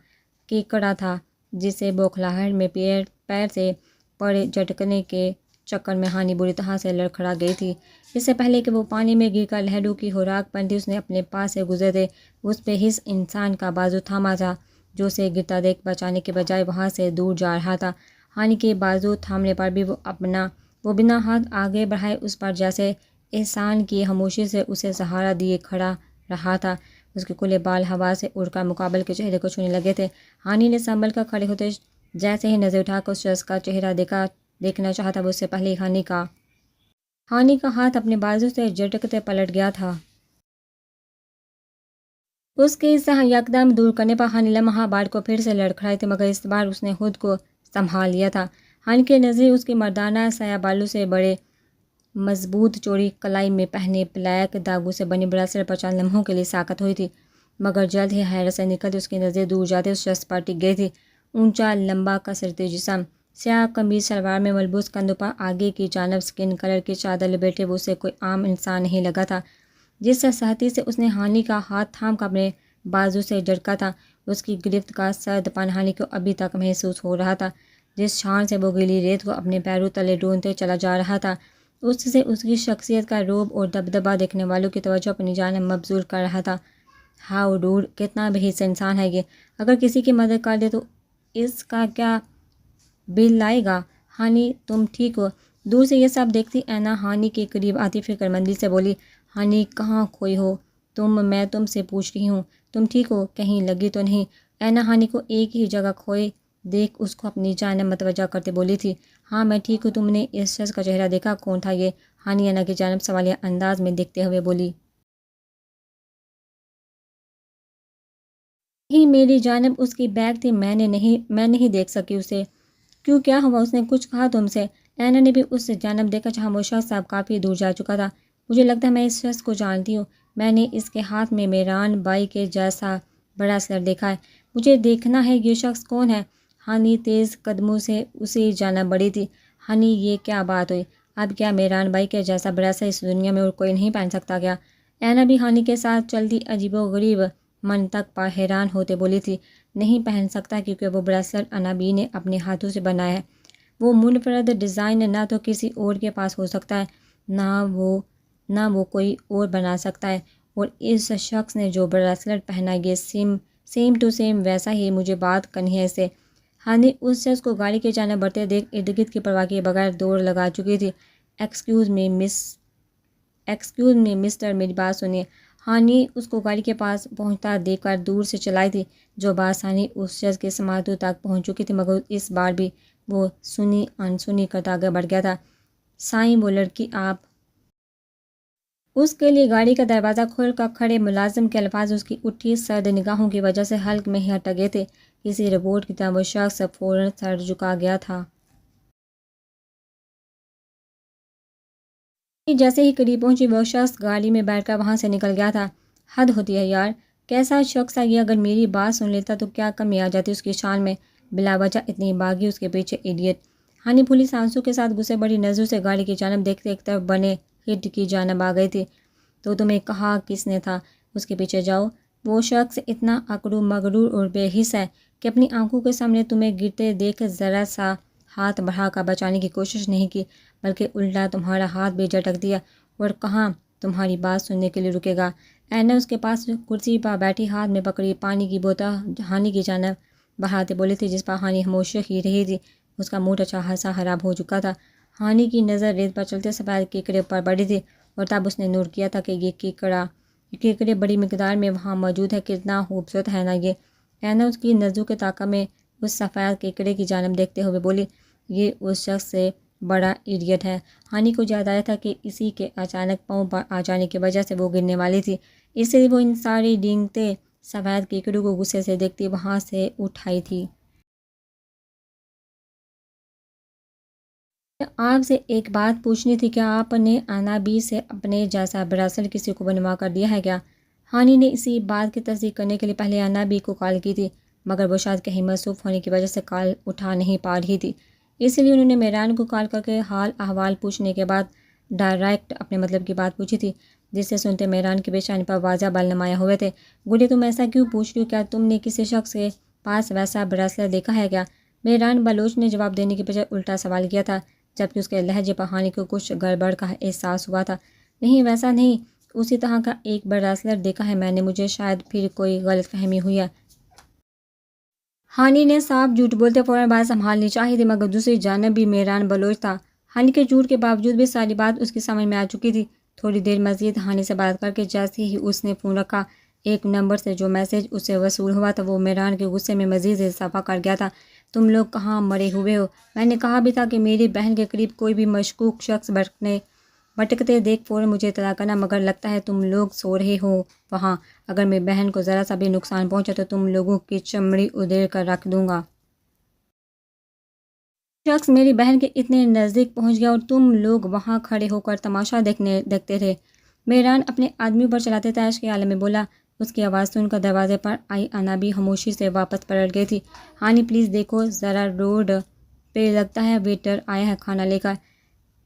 کیکڑا تھا، جسے بوکھلاہٹ میں پیر سے پڑے جھٹکنے کے چکر میں ہانی بری طرح سے لڑکھڑا گئی تھی۔ اس سے پہلے کہ وہ پانی میں گر کر لہروں کی خوراک بنتی، اس نے اپنے پاس سے گزرتے اس پہ اس انسان کا بازو تھاما تھا، جو اسے گرتا دیکھ بچانے کے بجائے وہاں سے دور جا رہا تھا۔ ہانی کے بازو تھامنے پر بھی وہ بنا ہاتھ آگے بڑھائے اس پر جیسے احسان کی خاموشی سے اسے سہارا دیے کھڑا رہا تھا۔ اس کے کھلے بال ہوا سے اڑ کر مقابل کے چہرے کو چھونے لگے تھے۔ ہانی نے سنبھل کر کھڑے ہوتے جیسے ہی نظر اٹھا کر اس شخص کا چہرہ دیکھنا چاہا تھا، وہ اس سے پہلے ہانی کا ہانی کا ہاتھ اپنے بازو سے جھٹکتے پلٹ گیا تھا۔ اس کے اس یکدم دور کرنے پر ہانی لمحہ بار کو پھر سے لڑکھڑائی تھی، مگر اس بار اس نے خود کو سنبھال لیا تھا۔ ہانی کے نظریں اس کی مردانہ سایہ بالوں سے بڑے مضبوط چوڑی کلائی میں پہنے بلیک داغوں سے بنی براسلٹ پر چند لمحوں کے لیے ساکت ہوئی تھی، مگر جلد ہی حیرت سے نکلتی اس کی نظریں دور جاتے اس شخص پر ٹک گئی تھی۔ اونچا، لمبا، کثرتی جسم، سیاہ قمیض شلوار میں ملبوس، کندھوں پر آگے کی جانب سکن کلر کی چادر لپیٹے وہ اسے کوئی عام انسان نہیں لگا تھا۔ جس سختی سے اس نے ہانی کا ہاتھ تھام کر اپنے بازو سے جھٹکا تھا، اس کی گرفت کا سرد پن ہانی کو ابھی تک محسوس ہو رہا تھا۔ جس شان سے وہ گیلی ریت کو اپنے پیروں تلے ڈھونڈتے چلا جا رہا تھا، اس سے اس کی شخصیت کا رعب اور دبدبہ دیکھنے والوں کی توجہ اپنی جانب مبذول کر رہا تھا۔ ہاؤ ڈوڈ، کتنا بےحس انسان ہے یہ، اگر کسی کی مدد کر دے تو اس کا کیا بل لائے گا۔ ہانی، تم ٹھیک ہو؟ دور سے یہ سب دیکھتی اینا ہانی کے قریب آتی فکر مندی سے بولی۔ ہانی، کہاں کھوئی ہو تم؟ میں تم سے پوچھ رہی ہوں، تم ٹھیک ہو؟ کہیں لگی تو نہیں؟ اینا ہانی کو ایک ہی جگہ کھوئے دیکھ اس کو اپنی جانب متوجہ کرتے بولی تھی۔ ہاں میں ٹھیک ہوں، تم نے اس شخص کا چہرہ دیکھا؟ کون تھا یہ؟ ہانی اینا کی جانب سوالیہ انداز میں دیکھتے ہوئے بولی۔ ہی میری جانب اس کی بیگ تھی، میں نہیں دیکھ سکی اسے۔ کیوں، کیا ہوا؟ اس نے کچھ کہا تم سے؟ اینا نے بھی اس جانب دیکھا جہاں وہ شخص اب کافی دور جا چکا تھا۔ مجھے لگتا ہے میں اس شخص کو جانتی ہوں، میں نے اس کے ہاتھ میں میران بائی کے جیسا بڑا سر دیکھا ہے، مجھے دیکھنا ہے یہ شخص کون ہے۔ ہانی تیز قدموں سے اسی جانب بڑھی تھی۔ ہانی، یہ کیا بات ہوئی؟ اب کیا میران بائی کے جیسا بڑا سر اس دنیا میں اور کوئی نہیں پہن سکتا کیا؟ اینا بھی ہانی کے ساتھ چلتی عجیب و غریب منطق پر حیران ہوتے بولی تھی۔ نہیں پہن سکتا کیونکہ وہ براسلٹ انابی نے اپنے ہاتھوں سے بنایا ہے، وہ منفرد ڈیزائن نہ تو کسی اور کے پاس ہو سکتا ہے، نہ وہ کوئی اور بنا سکتا ہے، اور اس شخص نے جو براسلٹ پہنا یہ سیم ٹو سیم ویسا ہی۔ مجھے بات کرنی ہے اس سے۔ ہانی اس شخص کو گاڑی کی جانب بڑھتے دیکھ ارد گرد کی پرواہ کیے بغیر دوڑ لگا چکی تھی۔ ایکسکیوز می مسٹر، میری بات سنیے۔ ہانی اس کو گاڑی کے پاس پہنچتا دیکھ کر دور سے چلائی تھی، جو بآسانی اس شخص کے سماعتوں تک پہنچ چکی تھی، مگر اس بار بھی وہ سنی انسنی کرتا آگے بڑھ گیا تھا۔ سائیں، وہ لڑکی آپ؟ اس کے لیے گاڑی کا دروازہ کھول کر کھڑے ملازم کے الفاظ اس کی اٹھی سرد نگاہوں کی وجہ سے حلق میں ہی اٹک گئے تھے۔ کسی ربوٹ کی طرح وہ شخص فوراً سر جھکا گیا تھا۔ جیسے ہی قریب پہنچی وہ شخص گاڑی میں بیٹھ کر وہاں سے نکل گیا تھا۔ حد ہوتی ہے یار، کیسا شخص ہے یہ؟ اگر میری بات سن لیتا تو کیا کمی آ جاتی اس کی شان میں، بلا وجہ اتنی باغی اس کے پیچھے ایڈیٹ۔ ہانی پھولی سانسوں کے ساتھ غصے بڑی نظروں سے گاڑی کی جانب دیکھتے ایک طرف بنے ہڈ کی جانب آ گئی تھی۔ تو تمہیں کہا کس نے تھا اس کے پیچھے جاؤ؟ وہ شخص اتنا اکڑو مغرور اور بے حس ہے کہ اپنی آنکھوں کے سامنے تمہیں گرتے دیکھ ذرا سا ہاتھ بڑھا کر بچانے کی کوشش نہیں کی، بلکہ الٹا تمہارا ہاتھ بھی جھٹک دیا، اور کہاں تمہاری بات سننے کے لیے رکے گا۔ اینا اس کے پاس کرسی پر بیٹھی ہاتھ میں پکڑی پانی کی بوتل ہانی کی جانب بڑھاتے بولی تھی، جس پر ہانی خاموش ہی رہی تھی۔ اس کا منہ اچھا خاصا خراب ہو چکا تھا۔ ہانی کی نظر ریت پر چلتے سفید کیکڑے پر پڑی تھی، اور تب اس نے نوٹ کیا تھا کہ یہ کیکڑے بڑی مقدار میں وہاں موجود ہے۔ کتنا خوبصورت ہے نا یہ؟ اینا اس کی نظروں کے طاقت میں اس سفید کیکڑے کی جانب دیکھتے ہوئے بولی۔ یہ اس شخص سے بڑا ایڈیٹ ہے۔ ہانی کو یاد آیا تھا کہ اسی کے اچانک پاؤں پر آ جانے کی وجہ سے وہ گرنے والی تھی، اس لیے وہ ان سارے ڈینگتے سفید کیکڑوں کو غصے سے دیکھتی وہاں سے اٹھ آئی تھی۔ آپ سے ایک بات پوچھنی تھی، کیا آپ نے انابی سے اپنے جیسا براسلٹ کسی کو بنوا کر دیا ہے کیا؟ ہانی نے اسی بات کی تصدیق کرنے کے لیے پہلے انابی کو کال کی تھی، مگر وہ شاید کہیں مصروف ہونے کی وجہ سے کال اٹھا نہیں پا رہی تھی، اس لیے انہوں نے میران کو کال کر کے حال احوال پوچھنے کے بعد ڈائریکٹ اپنے مطلب کی بات پوچھی تھی، جس سے سنتے میران کی پیشانی پر واضح بال نمایاں ہوئے تھے۔ گوڑے، تم ایسا کیوں پوچھ رہی ہو؟ کیا تم نے کسی شخص کے پاس ویسا براسلٹ دیکھا ہے کیا؟ میران بلوچ نے جواب دینے کی بجائے الٹا سوال کیا تھا، جبکہ اس کے لہجے پر ہانی کو کچھ گڑبڑ کا احساس ہوا تھا۔ نہیں، ویسا نہیں، اسی طرح کا ایک براسلٹ دیکھا ہے میں نے، مجھے شاید پھر کوئی غلط فہمی ہوئی ہے۔ ہانی نے صاف جھوٹ بولتے فوراً بات سنبھالنی چاہی تھی، مگر دوسری جانب بھی میران بلوچ تھا۔ ہانی کے جھوٹ کے باوجود بھی ساری بات اس کی سمجھ میں آ چکی تھی۔ تھوڑی دیر مزید ہانی سے بات کر کے جیسے ہی اس نے فون رکھا، ایک نمبر سے جو میسج اس سے وصول ہوا تھا وہ میران کے غصے میں مزید اضافہ کر گیا تھا۔ تم لوگ کہاں مرے ہوئے ہو؟ میں نے کہا بھی تھا کہ میری بہن کے قریب کوئی بھی مشکوک شخص بھٹکتے دیکھ فوراً مجھے اطلاع کرنا، مگر لگتا ہے تم لوگ سو رہے ہو وہاں، اگر میری بہن کو ذرا سا بھی نقصان پہنچا تو تم لوگوں کی چمڑی ادھیڑ کر رکھ دوں گا۔ شخص میری بہن کے اتنے نزدیک پہنچ گیا اور تم لوگ وہاں کھڑے ہو کر تماشا دیکھتے رہے۔ میران اپنے آدمیوں پر چلاتے تھے، عشق کے عالم میں بولا۔ اس کی آواز سن کر دروازے پر آئی انا بھی خاموشی سے واپس پلٹ گئی تھی۔ ہانی پلیز دیکھو ذرا، روڈ پہ لگتا ہے ویٹر آیا ہے کھانا لے کر۔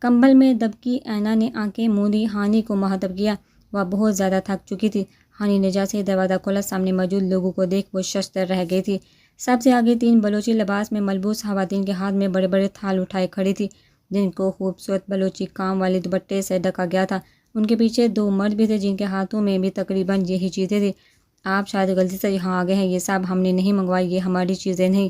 کمبل میں دبکی اینا نے آنکھیں موندی ہانی کو مخاطب کیا۔ وہ بہت زیادہ تھک چکی تھی۔ ہانی نے جیسے ہی دروازہ کھولا سامنے موجود لوگوں کو دیکھ وہ ششدر رہ گئی تھی۔ سب سے آگے 3 بلوچی لباس میں ملبوس خواتین کے ہاتھ میں بڑے بڑے تھال اٹھائے کھڑی تھی، جن کو خوبصورت بلوچی کام والے دوپٹے سے ڈھکا گیا تھا۔ ان کے پیچھے 2 مرد بھی تھے جن کے ہاتھوں میں بھی تقریباً یہی چیزیں تھیں۔ آپ شاید غلطی سے یہاں آ گئے ہیں، یہ سب ہم نے نہیں منگوائی، یہ ہماری چیزیں نہیں۔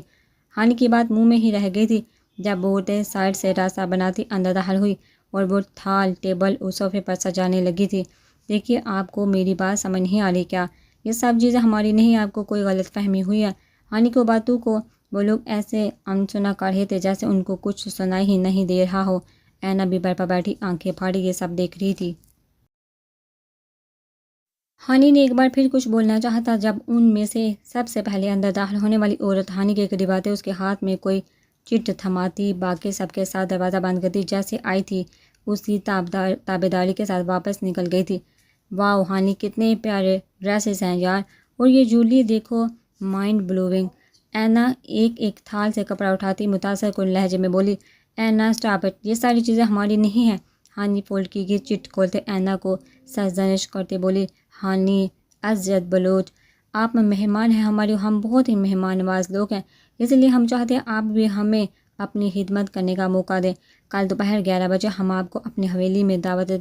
ہانی کی بات منہ میں ہی رہ گئی تھی جب عورتیں سائڈ سے راستہ بناتی اندر داخل ہوئی اور وہ تھال ٹیبل اور صوفے پر سجانے لگی تھی۔ دیکھیے آپ کو میری بات سمجھ نہیں آ رہی کیا؟ یہ سب چیزیں ہماری نہیں، آپ کو کوئی غلط فہمی ہوئی ہے۔ ہانی کو باتوں کو وہ لوگ ایسے انسنا کر رہے تھے جیسے ان کو کچھ سنائی ہی نہیں دے رہا ہو۔ اینا بھی پر بیٹھی آنکھیں پھاڑی یہ سب دیکھ رہی تھی۔ ہانی نے ایک بار پھر کچھ بولنا چاہا تھا جب ان میں سے سب سے پہلے اندر داخل ہونے والی عورت ہانی کے قریب آتے اس کے ہاتھ میں کوئی چٹ تھماتی باقی سب کے ساتھ دروازہ بند کرتی، جیسے آئی تھی اسی تابیداری کے ساتھ واپس نکل گئی تھی۔ واو ہانی کتنے پیارے ڈریسز ہیں یار، اور یہ جولی دیکھو، مائنڈ بلوئنگ۔ اینا ایک تھال سے کپڑا اٹھاتی متاثر کن لہجے میں بولی۔ اینا اسٹاپ اٹ، یہ ساری چیزیں ہماری نہیں ہیں۔ ہانی فولڈ کی گئی چٹ کھولتے اینا کو سرزنش کرتے بولی۔ ہانی ازید بلوچ، آپ مہمان ہیں ہماری، ہم بہت ہی مہمان نواز لوگ ہیں، اس لیے ہم چاہتے ہیں آپ بھی ہمیں اپنی خدمت کرنے کا موقع دیں۔ کل دوپہر 11 بجے ہم آپ کو اپنی حویلی میں دعوت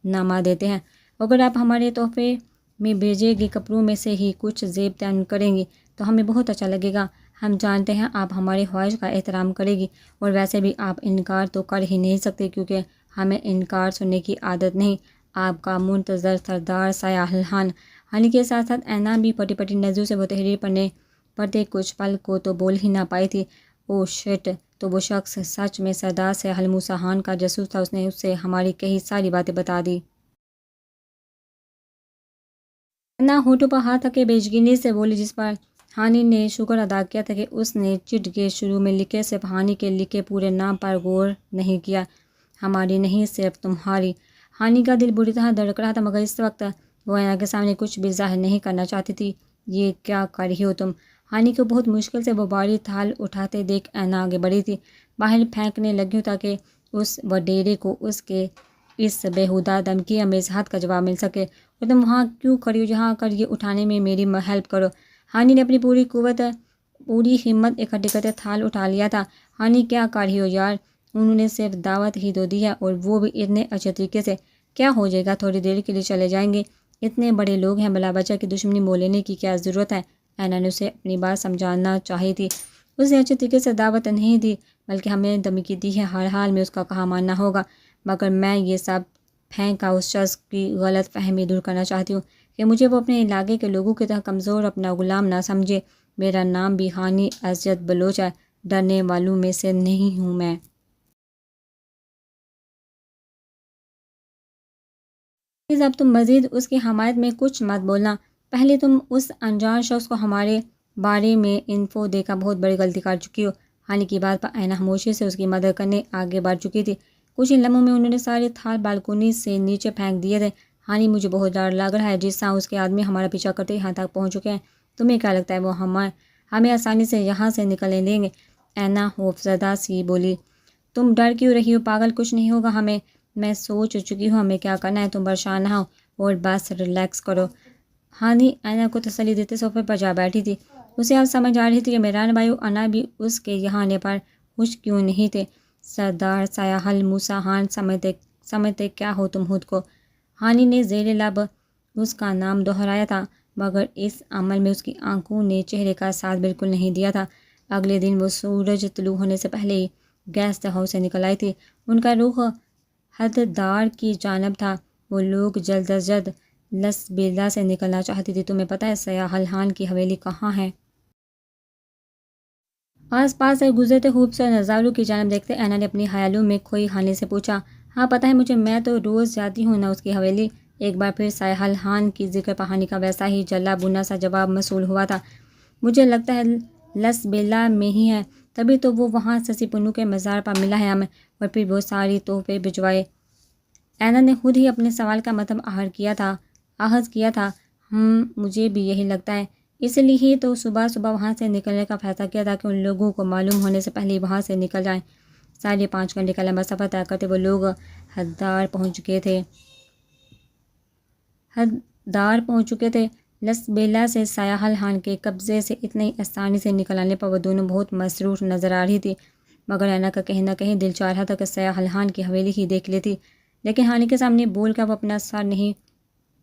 نامہ دیتے ہیں۔ اگر آپ ہمارے تحفے میں بھیجے گئے کپڑوں میں سے ہی کچھ زیب تعین کریں گی تو ہمیں بہت اچھا لگے گا۔ ہم جانتے ہیں آپ ہماری خواہش کا احترام کرے گی، اور ویسے بھی آپ انکار تو کر ہی نہیں سکتے کیونکہ ہمیں انکار سننے کی عادت نہیں۔ آپ کا منتظر سردار سیاح الہان۔ ہانی کے ساتھ ساتھ اینا بھی پٹی پٹی نظروں سے وہ تحریر پڑھتے کچھ پل کو تو بول ہی نہ پائی تھی۔ او شٹ، تو وہ شخص سچ میں سردار سیاح موسیٰ خان کا جاسوس تھا، اس نے اسے ہماری کئی ساری باتیں بتا دی۔ اینا ہونٹوں پر ہاتھ رکھے بےیقینی سے بولی، جس پر ہانی نے شکر ادا کیا تھا کہ اس نے چٹ کے شروع میں لکھے صرف ہانی کے لکھے پورے نام پر غور نہیں کیا۔ ہماری نہیں، صرف تمہاری۔ ہانی کا دل بری طرح دھڑک رہا تھا، مگر اس وقت وہ اینا کے سامنے کچھ بھی ظاہر نہیں کرنا چاہتی تھی۔ یہ کیا کر رہی ہو تم؟ ہانی کو بہت مشکل سے وہ بھاری تھال اٹھاتے دیکھ اینا آگے بڑھی تھی، باہر پھینکنے لگی ہوں تاکہ اس وڈیرے کو اس کے اس بےہودہ دھمکی امیز حد کا جواب مل سکے۔ اور تم وہاں کیوں کھڑی ہو؟ یہاں کر یہ اٹھانے میں میری ہیلپ کرو۔ ہانی نے اپنی پوری ہمت اکٹھی کرتے تھال اٹھا لیا تھا۔ ہانی کیا کر رہی ہو یار، انہوں نے صرف دعوت ہی تو دی ہے، اور وہ بھی اتنے اچھے طریقے سے۔ کیا ہو جائے گا، تھوڑی دیر کے لیے چلے جائیں گے، اتنے بڑے لوگ ہیں، بلا بچہ کی دشمنی مول لینے کی کیا ضرورت ہے؟ اینا نے اسے اپنی بات سمجھانا چاہی تھی۔ اس نے اچھے طریقے سے دعوت نہیں دی بلکہ ہمیں دھمکی دی ہے، ہر حال میں اس کا کہا ماننا ہوگا۔ مگر میں یہ سب پھینکا اس شخص کی غلط فہمی دور کرنا چاہتی ہوں کہ مجھے وہ اپنے علاقے کے لوگوں کی طرح کمزور اپنا غلام نہ سمجھے۔ میرا نام بھی ہانی ازید بلوچ ہے، ڈرنے والوں میں سے نہیں ہوں میں۔ پلیز اب تم مزید اس کی حمایت میں کچھ مت بولنا۔ پہلے تم اس انجان شخص کو ہمارے بارے میں انفو دے کر بہت بڑی غلطی کر چکی ہو۔ ہانی کی بات پر اینا خاموشی سے اس کی مدد کرنے آگے بڑھ چکی تھی۔ کچھ ہی لمحوں میں انہوں نے سارے تھال بالکونی سے نیچے پھینک دیے تھے۔ ہانی مجھے بہت ڈر لگ رہا ہے، جس طرح اس کے آدمی ہمارا پیچھا کرتے یہاں تک پہنچ چکے ہیں۔ تمہیں کیا لگتا ہے وہ ہمیں آسانی سے یہاں سے نکلنے دیں گے؟ اینا خوفزدہ سی بولی۔ تم ڈر کیوں رہی ہو پاگل، کچھ نہیں ہوگا ہمیں، میں سوچ چکی ہوں ہمیں کیا کرنا ہے، تم پریشان نہ ہو اور بس ریلیکس کرو۔ ہانی اینا کو تسلی دیتے صوفے پر جا بیٹھی تھی۔ اسے اب سمجھ آ رہی تھی کہ میران بھائی انا بھی اس کے یہاں آنے پر خوش کیوں نہیں تھے۔ سردار سیاح موسیٰ خان سمجھتے کیا ہو تم خود کو؟ ہانی نے زیر لب اس کا نام دہرایا تھا، مگر اس عمل میں اس کی آنکھوں نے چہرے کا ساتھ بالکل نہیں دیا تھا۔ اگلے دن وہ سورج طلوع ہونے سے پہلے ہی گیسٹ ہاؤس سے نکل آئی تھی۔ ان کا رخ حددار کی جانب تھا۔ وہ لوگ جلد از جلد لس بیلا سے نکلنا چاہتی تھی۔ تمہیں پتہ ہے سیاح الہان کی حویلی کہاں ہے؟ آس پاس سے گزرتے خوبصورت نظاروں کی جانب دیکھتے اینا نے اپنی خیالوں میں کھوئی ہانی سے پوچھا۔ ہاں پتہ ہے مجھے، میں تو روز جاتی ہوں نا اس کی حویلی۔ ایک بار پھر سایہ حال کی ذکر پہانی کا ویسا ہی جلا بنا سا جواب موصول ہوا تھا۔ مجھے لگتا ہے لس بیلا میں ہی ہے، تبھی تو وہ وہاں سسی پنو کے مزار پر ملا ہے ہمیں، اور پھر وہ ساری تحفے بھجوائے۔ اینا نے خود ہی اپنے سوال کا مطلب آغاز کیا تھا۔ مجھے بھی یہی لگتا ہے، اس لیے ہی تو صبح وہاں سے نکلنے کا فیصلہ کیا تھا کہ ان لوگوں کو معلوم ہونے سے پہلے وہاں سے نکل جائیں۔ 5.5 گھنٹے کا لمبا سفر طے کرتے وہ لوگ حدار پہنچ چکے تھے۔ لس بیلا سے سایہ حال کے قبضے سے اتنی آسانی سے نکل آنے پر وہ دونوں بہت مسرور نظر آ رہی تھی، مگر اینا کا کہیں نہ کہیں دل چاہ رہا تھا کہ سایہ حال کی حویلی ہی دیکھ لیتی، لیکن ہانی کے سامنے بول کر وہ اپنا سر نہیں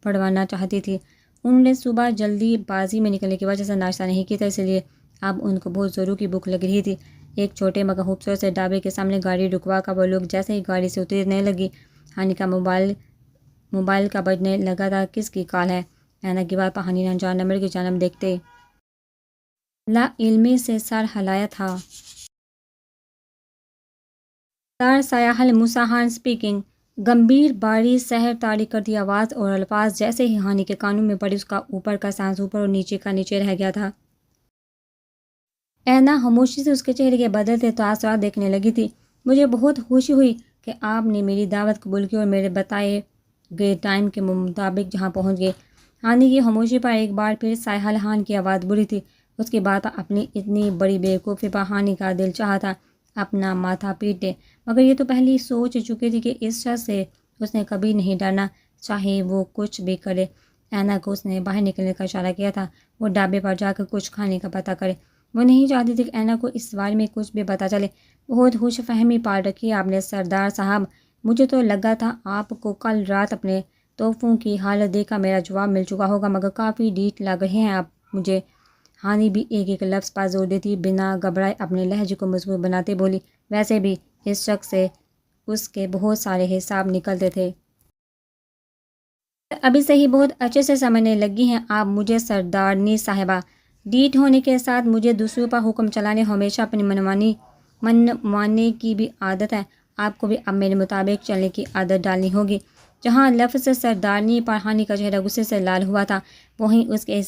پڑوانا چاہتی تھی۔ انہوں نے صبح جلدی بازی میں نکلنے کی وجہ سے ناشتہ نہیں کیا تھا، اس لیے اب ان کو بہت زوروں کی بھوک لگ رہی تھی۔ ایک چھوٹے مگر خوبصورت سے ڈھابے کے سامنے گاڑی رکوا کر وہ لوگ جیسے ہی گاڑی سے اترنے لگی، ہانی کا موبائل کا بجنے لگا تھا۔ کس کی کال ہے؟ اینا کی بات پر ہانی نے انجان نمبر کی جانب دیکھتے لا علمی سے سر ہلایا تھا۔ سر سایہ حال مساحان اسپیکنگ۔ گمبھیر باری سحر طاری کرتی آواز اور الفاظ جیسے ہی ہانی کے کانوں میں پڑی، اس کا اوپر کا سانس اوپر اور نیچے کا نیچے رہ گیا تھا۔ اینا خاموشی سے اس کے چہرے کے بدلتے تاثرات دیکھنے لگی تھی۔ مجھے بہت خوشی ہوئی کہ آپ نے میری دعوت قبول کی اور میرے بتائے گئے ٹائم کے مطابق جہاں پہنچ گئے۔ ہانی کی خاموشی پر ایک بار پھر سایہ حال کی آواز بری تھی۔ اس کی بات پر اپنی اتنی بڑی بیوقوفی پر ہانی کا دل چاہا تھا اپنا ماتھا پیٹے، مگر یہ تو پہلے ہی سوچ چکی تھی کہ اس شخص سے اس نے کبھی نہیں ڈرنا، چاہے وہ کچھ بھی کرے۔ اینا کو اس نے باہر نکلنے کا اشارہ کیا تھا، وہ ڈھابے پر جا کر کچھ کھانے کا پتہ کرے۔ وہ نہیں چاہتی تھی کہ اینا کو اس بارے میں کچھ بھی پتہ چلے۔ بہت خوش فہمی پال رکھی آپ نے سردار صاحب، مجھے تو لگا تھا آپ کو کل رات اپنے تحفوں کی حالت دیکھ کر میرا جواب مل چکا ہوگا، مگر کافی ڈھیٹ لگ رہے ہیں آپ مجھے۔ ہانی بھی ایک لفظ پر زور دیتی بنا گھبرائے اپنے لہجے کو مضبوط بناتے بولی، ویسے بھی اس شخص سے اس کے بہت سارے حساب نکلتے تھے۔ ابھی سے ہی بہت اچھے سے سمجھنے لگی ہیں آپ مجھے سردارنی صاحبہ۔ ڈھیٹ ہونے کے ساتھ مجھے دوسروں پر حکم چلانے، ہمیشہ اپنی منوانے کی بھی عادت ہے۔ آپ کو بھی اب میرے مطابق چلنے کی عادت ڈالنی ہوگی۔ جہاں لفظ سردارنی پر ہانی کا چہرہ غصے سے لال ہوا تھا، وہیں اس کے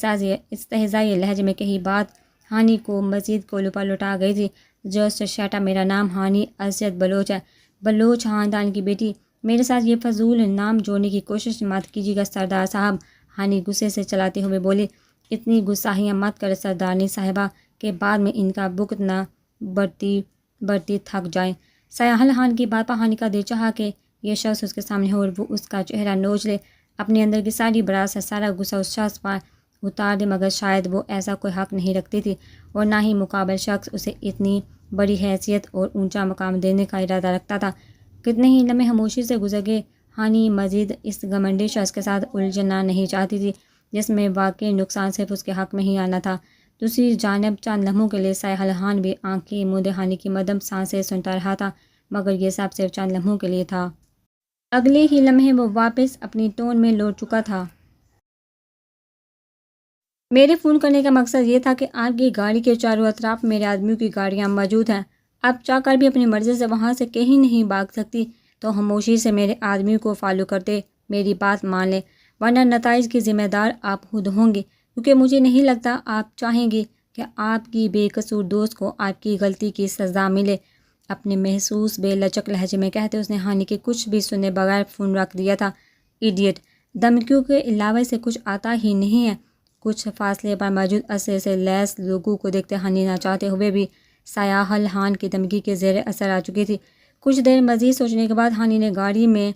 استہزائی لہجے میں کہی بات ہانی کو مزید کولوں پر لٹا گئی تھی۔ جسٹ شٹ اپ، میرا نام ہانی اسد بلوچ ہے، بلوچ خاندان کی بیٹی۔ میرے ساتھ یہ فضول نام جوڑنے کی کوشش مت کیجیے گا سردار صاحب، ہانی غصے سے چلاتے ہوئے بولی۔ اتنی غصاہیاں مت کر سردارنی صاحبہ کہ بعد میں ان کا بخت نہ بڑھتی تھک جائیں۔ سایہ حال کی بات پر ہانی کا دل چاہا کہ یہ شخص اس کے سامنے ہو اور وہ اس کا چہرہ نوچ لے، اپنے اندر کی ساری بڑاس سے سارا غصہ اس شخص پر اتار دے، مگر شاید وہ ایسا کوئی حق نہیں رکھتی تھی، اور نہ ہی مقابل شخص اسے اتنی بڑی حیثیت اور اونچا مقام دینے کا ارادہ رکھتا تھا۔ کتنے ہی لمحے خاموشی سے گزر گئے۔ ہانی مزید اس گھمنڈی شخص کے ساتھ الجھنا نہیں چاہتی تھی، جس میں واقعی نقصان صرف اس کے حق میں ہی آنا تھا۔ دوسری جانب چند لمحوں کے لیے سایہ حال بھی آنکھیں موندے ہانی کی مدھم سانسیں سنتا رہا تھا، مگر یہ سب صرف چند لمحوں کے لیے تھا۔ اگلے ہی لمحے وہ واپس اپنی ٹون میں لوٹ چکا تھا۔ میرے فون کرنے کا مقصد یہ تھا کہ آپ کی گاڑی کے چاروں اطراف میرے آدمیوں کی گاڑیاں موجود ہیں، آپ چاہ کر بھی اپنی مرضی سے وہاں سے کہیں نہیں بھاگ سکتی، تو خاموشی سے میرے آدمیوں کو فالو کرتے میری بات مان لیں، ورنہ نتائج کی ذمہ دار آپ خود ہوں گی، کیونکہ مجھے نہیں لگتا آپ چاہیں گی کہ آپ کی بے قصور دوست کو آپ کی غلطی کی سزا ملے۔ اپنے محسوس بے لچک لہجے میں کہتے اس نے ہانی کے کچھ بھی سنے بغیر فون رکھ دیا تھا۔ ایڈیٹ، دھمکیوں کے علاوہ سے کچھ آتا ہی نہیں ہے۔ کچھ فاصلے پر موجود اسلحے سے لیس لوگوں کو دیکھتے ہانی نہ چاہتے ہوئے بھی سایہ حال کی دھمکی کے زیر اثر آ چکی تھی۔ کچھ دیر مزید سوچنے کے بعد ہانی نے گاڑی میں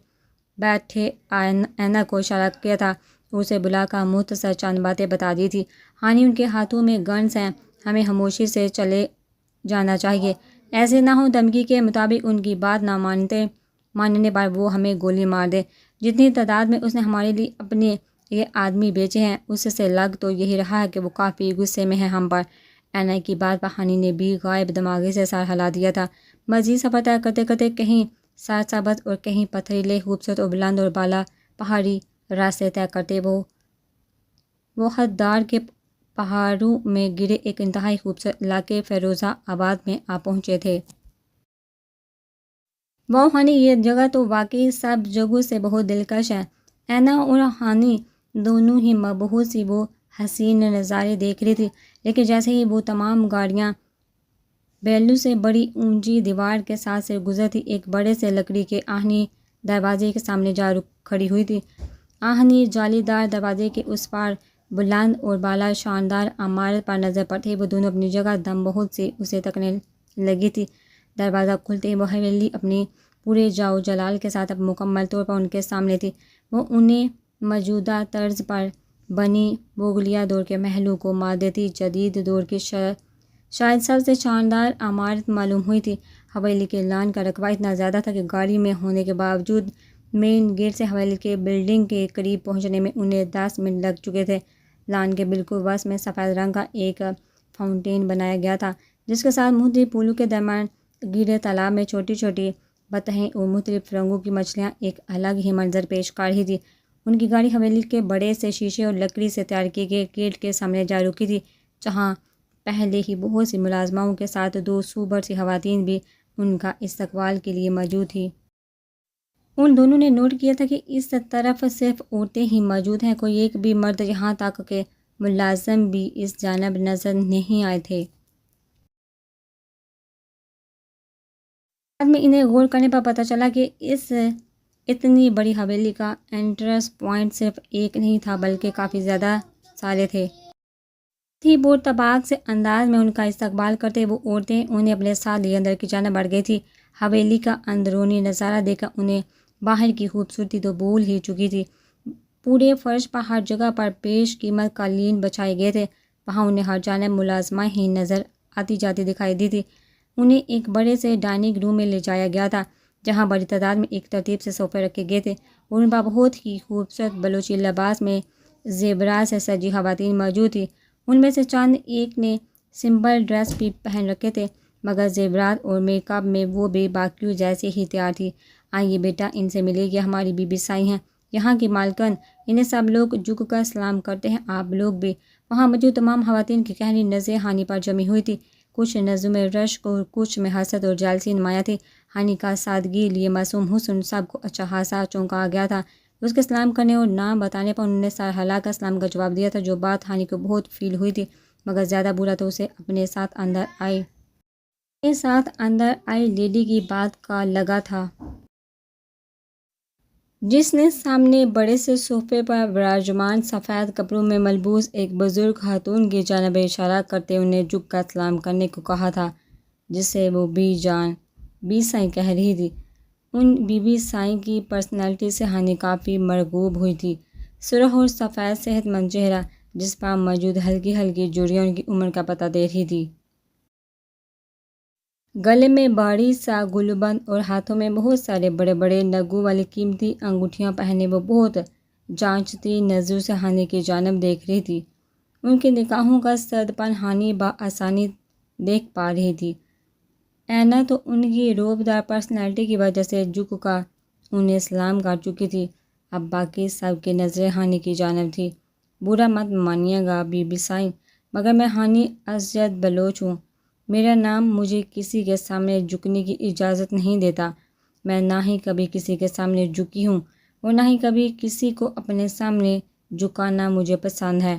بیٹھے اینا کو اشارہ کیا تھا، اسے بلا کر مختصر چند باتیں بتا دی تھی۔ ہانی، ان کے ہاتھوں میں گنز ہیں، ہمیں خاموشی سے چلے جانا چاہیے، ایسے نہ ہو دھمکی کے مطابق ان کی بات نہ ماننے پر وہ ہمیں گولی مار دے۔ جتنی تعداد میں اس نے ہمارے لیے اپنے یہ آدمی بیچے ہیں، اس سے لگ تو یہی رہا ہے کہ وہ کافی غصے میں ہے ہم پر۔ اینا کی بات پر ہانی نے بھی غائب دماغی سے سر ہلا دیا تھا۔ مزید سفر طے کرتے کرتے کہیں سرسبز اور کہیں پتھریلے خوبصورت اور بلند اور بالا پہاڑی راستے طے کرتے وہ حدار کے پہاڑوں میں گرے ایک انتہائی خوبصورت علاقے فیروزہ آباد میں آ پہنچے تھے۔ واہ ہانی، یہ جگہ تو واقعی سب جگہوں سے بہت دلکش ہے۔ اینا اور ہانی دونوں ہی مبہوت سی وہ حسین نظارے دیکھ رہی تھی، لیکن جیسے ہی وہ تمام گاڑیاں بیلو سے بڑی اونچی دیوار کے ساتھ سے گزرتی، ایک بڑے سے لکڑی کے آہنی دروازے کے سامنے جا کھڑی ہوئی تھی۔ آہنی جالی دار دروازے کے اس پار بلند اور بالا شاندار عمارت پر نظر پڑتے وہ دونوں اپنی جگہ دم بہت سی اسے تکنے لگی تھی۔ دروازہ کھلتے ہی وہ حویلی اپنی پورے جاؤ جلال کے ساتھ اب مکمل طور پر ان کے سامنے تھی۔ وہ انہیں موجودہ طرز پر بنی مغلیہ دور کے محلوں کو مادیتی جدید دور کی شاید سب سے شاندار عمارت معلوم ہوئی تھی۔ حویلی کے لان کا رقبہ اتنا زیادہ تھا کہ گاڑی میں ہونے کے باوجود مین گیٹ سے حویلی کے بلڈنگ کے قریب پہنچنے میں انہیں 10 منٹ لگ چکے تھے۔ لان کے بالکل وسط میں سفید رنگ کا ایک فاؤنٹین بنایا گیا تھا، جس کے ساتھ مختلف پھولوں کے درمیان گھرے تالاب میں چھوٹی چھوٹی بطخیں اور مختلف رنگوں کی مچھلیاں ایک الگ ہی منظر پیش کر رہی تھی۔ ان کی گاڑی حویلی کے بڑے سے شیشے اور لکڑی سے تیار کیے گئے گیٹ کے سامنے جا رکی تھی، جہاں پہلے ہی بہت سی ملازماؤں کے ساتھ 2 سوبر سی خواتین بھی ان کا استقبال کے لیے موجود تھیں۔ ان دونوں نے نوٹ کیا تھا کہ اس طرف صرف عورتیں ہی موجود ہیں، کوئی ایک بھی مرد، یہاں تک کہ ملازم بھی اس جانب نظر نہیں آئے تھے۔ بعد میں انہیں غور کرنے پر پتہ چلا کہ اس اتنی بڑی حویلی کا انٹرنس پوائنٹ صرف ایک نہیں تھا بلکہ کافی زیادہ سارے تھے۔ تھی بور طباق سے انداز میں ان کا استقبال کرتے وہ عورتیں انہیں اپنے ساتھ لیے اندر کی جانب بڑھ گئی تھی۔ حویلی کا اندرونی نظارہ دیکھ کر انہیں باہر کی خوبصورتی تو بھول ہی چکی تھی۔ پورے فرش پر ہر جگہ پر بیش قیمت قالین بچھائے گئے تھے، وہاں انہیں ہر جانب ملازمہ ہی نظر آتی جاتی دکھائی دی تھی۔ انہیں ایک بڑے سے ڈائننگ روم میں لے جایا گیا تھا، جہاں بڑی تعداد میں ایک ترتیب سے صوفے رکھے گئے تھے اور ان پر بہت ہی خوبصورت بلوچی لباس میں زیورات سے سجی خواتین موجود تھیں۔ ان میں سے چند ایک نے سمپل ڈریس بھی پہن رکھے تھے، مگر زیورات اور میک اپ میں وہ بھی باقیوں جیسے ہی تیار تھی۔ آئیے بیٹا، ان سے ملے گی، ہماری بی بی سائی ہیں، یہاں کی مالکن، انہیں سب لوگ جھک کر سلام کرتے ہیں، آپ لوگ بھی۔ وہاں موجود تمام خواتین کی گہری نظریں ہانی پر جمی ہوئی تھی، کچھ نظروں میں رشک اور کچھ میں حسد اور جالسی نمایاں تھی۔ ہانی کا سادگی لیے معصوم حسن سب کو اچھا خاصا چونکا گیا تھا۔ اس کے سلام کرنے اور نام بتانے پر انہوں نے سر ہلا کر سلام کا جواب دیا تھا، جو بات ہانی کو بہت فیل ہوئی تھی، مگر زیادہ برا تو اسے اپنے ساتھ اندر آئی لیڈی کی بات کا لگا تھا، جس نے سامنے بڑے سے صوفے پر براجمان سفید کپڑوں میں ملبوس ایک بزرگ خاتون کی جانب اشارہ کرتے انہیں جھک کر سلام کرنے کو کہا تھا، جسے وہ بی جان، بی سائی کہہ رہی تھی۔ ان بی بی سائی کی پرسنالٹی سے ہانی کافی مرغوب ہوئی تھی۔ سرخ اور سفید صحت مند چہرہ، جس پر موجود ہلکی ہلکی جھریاں ان کی عمر کا پتہ دے رہی تھی۔ گلے میں بھاری سا گلوبند اور ہاتھوں میں بہت سارے بڑے بڑے نگوں والی قیمتی انگوٹھیاں پہنے وہ بہت جانچتی نظروں سے ہانی کی جانب دیکھ رہی تھی۔ ان کی نگاہوں کا سردپن ہانی بآسانی دیکھ پا رہی تھی۔ اینا تو ان کی رعب دار پرسنالٹی کی وجہ سے جھک کر انہیں سلام کر چکی تھی، اب باقی سب کی نظریں ہانی کی جانب تھی۔ برا مت مانیے گا بی بی سائی، مگر میں ہانی ازجد بلوچ ہوں، میرا نام مجھے کسی کے سامنے جھکنے کی اجازت نہیں دیتا۔ میں نہ ہی کبھی کسی کے سامنے جھکی ہوں اور نہ ہی کبھی کسی کو اپنے سامنے جھکانا مجھے پسند ہے۔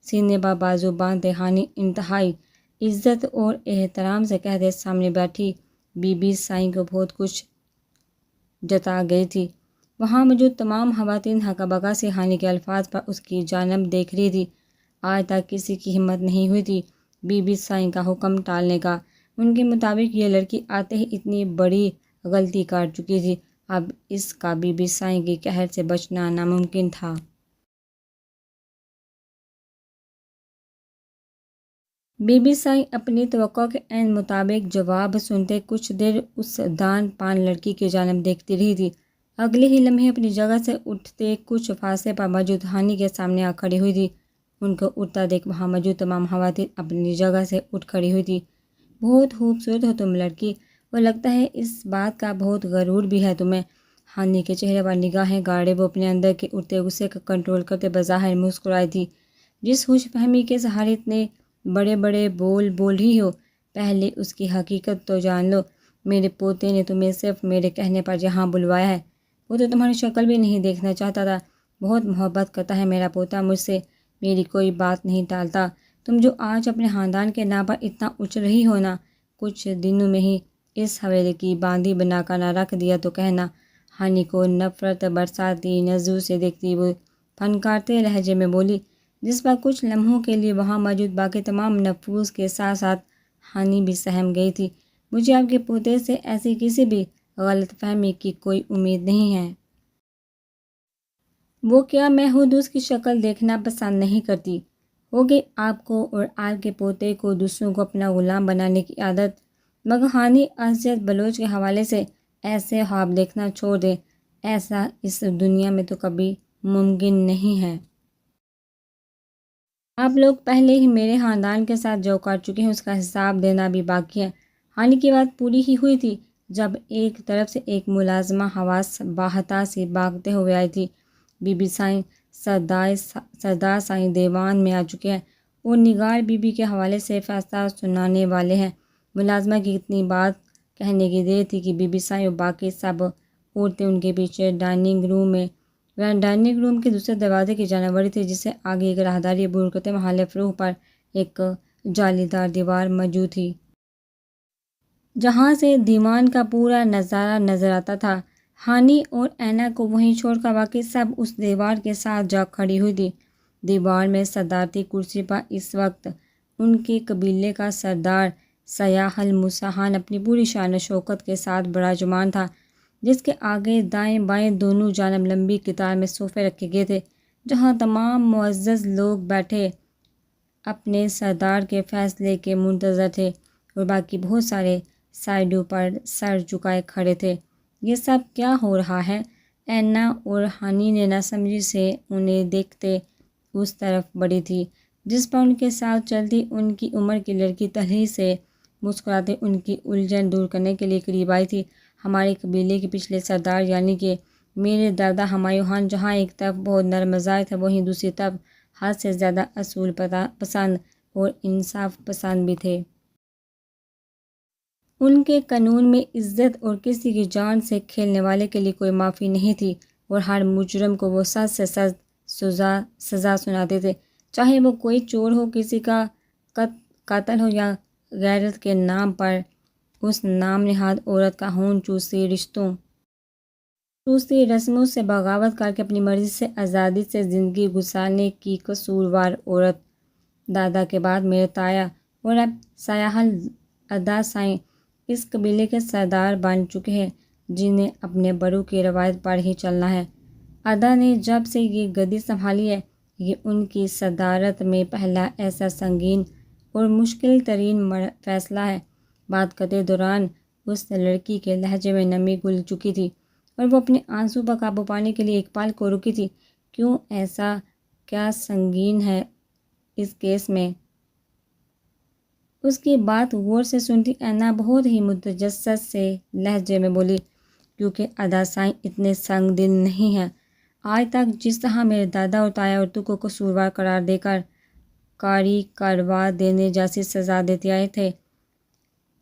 سینے پر بازو باندھتے ہانی انتہائی عزت اور احترام سے کہتے سامنے بیٹھی بی بی سائی کو بہت کچھ جتا گئی تھی۔ وہاں موجود تمام خواتین ہکا بکا سے ہانی کے الفاظ پر اس کی جانب دیکھ رہی تھی۔ آج تک کسی کی ہمت نہیں ہوئی تھی بی بی سائی کا حکم ٹالنے کا۔ ان کے مطابق یہ لڑکی آتے ہی اتنی بڑی غلطی کر چکی تھی، اب اس کا بی بی سائی کی قہر سے بچنا ناممکن تھا۔ بی بی سائی اپنی توقع کے عین مطابق جواب سنتے کچھ دیر اس دان پان لڑکی کی جانب دیکھتی رہی تھی، اگلے ہی لمحے اپنی جگہ سے اٹھتے کچھ فاصلے پر موجود ہانی کے سامنے آ کھڑی ہوئی تھی۔ ان کو اٹھتا دیکھ وہاں موجود تمام خواتین اپنی جگہ سے اٹھ کھڑی ہوئی تھی۔ بہت خوبصورت ہو تم لڑکی، اور لگتا ہے اس بات کا بہت غرور بھی ہے تمہیں۔ ہانی کے چہرے پر نگاہیں گاڑے وہ اپنے اندر کے اٹھتے غصے کا کنٹرول کرتے بظاہر مسکرائی تھی۔ جس خوش فہمی کے سہارے اتنے بڑے بڑے بول رہی ہو، پہلے اس کی حقیقت تو جان لو۔ میرے پوتے نے تمہیں صرف میرے کہنے پر یہاں بلوایا ہے، وہ تو تمہاری شکل بھی نہیں دیکھنا چاہتا تھا۔ بہت محبت کرتا ہے میرا پوتا مجھ سے، میری کوئی بات نہیں ٹالتا۔ تم جو آج اپنے خاندان کے نام پر اتنا اچھ رہی ہو نا، کچھ دنوں میں ہی اس حویلی کی باندھی بنا کر نہ رکھ دیا تو کہنا۔ ہانی کو نفرت برساتی نظروں سے دیکھتی وہ فنکارتے لہجے میں بولی، جس پر کچھ لمحوں کے لیے وہاں موجود باقی تمام نفوس کے ساتھ ساتھ ہانی بھی سہم گئی تھی۔ مجھے آپ کے پوتے سے ایسی کسی بھی غلط فہمی کی کوئی امید نہیں ہے۔ وہ کیا میں خود اس کی شکل دیکھنا پسند نہیں کرتی؟ ہوگی آپ کو اور آپ کے پوتے کو دوسروں کو اپنا غلام بنانے کی عادت، مگر ہانی ازیت بلوچ کے حوالے سے ایسے خواب دیکھنا چھوڑ دیں، ایسا اس دنیا میں تو کبھی ممکن نہیں ہے۔ آپ لوگ پہلے ہی میرے خاندان کے ساتھ جو کر چکے ہیں اس کا حساب دینا بھی باقی ہے۔ ہانی کی بات پوری ہی ہوئی تھی جب ایک طرف سے ایک ملازمہ حواس باہتا سی بھاگتے ہوئے آئی تھی۔ بی بی سائیں سردار سائیں دیوان میں آ چکے ہیں اور نگار بی بی کے حوالے سے فیصلہ سنانے والے ہیں۔ ملازمہ کی اتنی بات کہنے کی دیر تھی کہ بی بی سائیں اور باقی سب عورتیں ان کے پیچھے ڈائننگ روم کے دوسرے دروازے کی جانب بڑھی تھی، جس سے آگے ایک راہداری عبور کرتے محل فروغ پر ایک جالی دار دیوار موجود تھی، جہاں سے دیوان کا پورا نظارہ نظر آتا تھا۔ ہانی اور اینا کو وہیں چھوڑ کر باقی سب اس دیوار کے ساتھ جا کھڑی ہوئی تھی۔ دیوار میں صدارتی کرسی پر اس وقت ان کے قبیلے کا سردار سیاح المسحان اپنی پوری شان و شوکت کے ساتھ براجمان تھا، جس کے آگے دائیں بائیں دونوں جانب لمبی قطار میں صوفے رکھے گئے تھے، جہاں تمام معزز لوگ بیٹھے اپنے سردار کے فیصلے کے منتظر تھے اور باقی بہت سارے سائڈوں پر سر جھکائے کھڑے تھے۔ یہ سب کیا ہو رہا ہے؟ اینا اور ہانی نے نہ سمجھی سے انہیں دیکھتے اس طرف بڑھی تھی جس پر ان کے ساتھ چلتی ان کی عمر کی لڑکی تلخی سے مسکراتے ان کی الجھن دور کرنے کے لیے قریب آئی تھی۔ ہمارے قبیلے کے پچھلے سردار یعنی کہ میرے دادا ہمایوں خان جہاں ایک طرف بہت نرم مزاج تھے، وہیں دوسری طرف حد سے زیادہ اصول پسند اور انصاف پسند بھی تھے۔ ان کے قانون میں عزت اور کسی کی جان سے کھیلنے والے کے لیے کوئی معافی نہیں تھی، اور ہر مجرم کو وہ سخت سے سخت سزا سناتے تھے، چاہے وہ کوئی چور ہو، کسی کا قاتل ہو یا غیرت کے نام پر اس نام نہاد عورت کا خون چوسی رسموں سے بغاوت کر کے اپنی مرضی سے آزادی سے زندگی گزارنے کی قصوروار عورت۔ دادا کے بعد میرے تایا اور اب سیاح ادا سائیں اس قبیلے کے سردار بن چکے ہیں، جنہیں اپنے بڑوں کی روایت پر ہی چلنا ہے۔ ادا نے جب سے یہ گدی سنبھالی ہے، یہ ان کی صدارت میں پہلا ایسا سنگین اور مشکل ترین فیصلہ ہے۔ بات کرتے دوران اس لڑکی کے لہجے میں نمی گھل چکی تھی اور وہ اپنے آنسو پر قابو پانے کے لیے ایک پل کو رکی تھی۔ کیوں؟ ایسا کیا سنگین ہے اس کیس میں؟ اس کی بات غور سے سنتی اینا بہت ہی متجسس سے لہجے میں بولی، کیونکہ ادا سائیں اتنے سنگ دل نہیں ہیں۔ آج تک جس طرح میرے دادا اور تایا عورتوں کو قصوروار قرار دے کر کاری کروا دینے جیسی سزا دیتے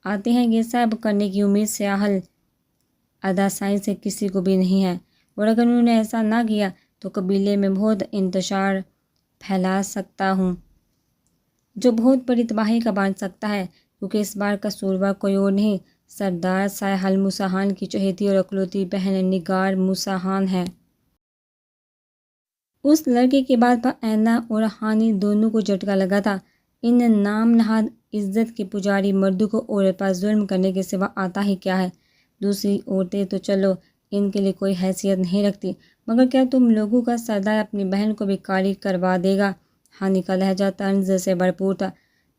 آتے ہیں، یہ سب کرنے کی امید سیاح ادا سائیں سے کسی کو بھی نہیں ہے، اور اگر انہوں نے ایسا نہ کیا تو قبیلے میں بہت انتشار پھیلا سکتا ہوں، جو بہت بڑی تباہی کا بن سکتا ہے، کیونکہ اس بار قصوروار کوئی اور نہیں، سردار سیاح المسحان کی چہیتی اور اکلوتی بہن نگار مسحان ہے۔ اس لڑکے کی بات پر اینا اور ہانی دونوں کو جھٹکا لگا تھا۔ ان نام نہاد عزت کے پجاری مردوں کو عورت پر ظلم کرنے کے سوا آتا ہی کیا ہے؟ دوسری عورتیں تو چلو ان کے لیے کوئی حیثیت نہیں رکھتی، مگر کیا تم لوگوں کا سردار اپنی بہن کو بھی کاری کروا دے گا؟ ہانی کا لہجہ طنز سے بھرپور تھا۔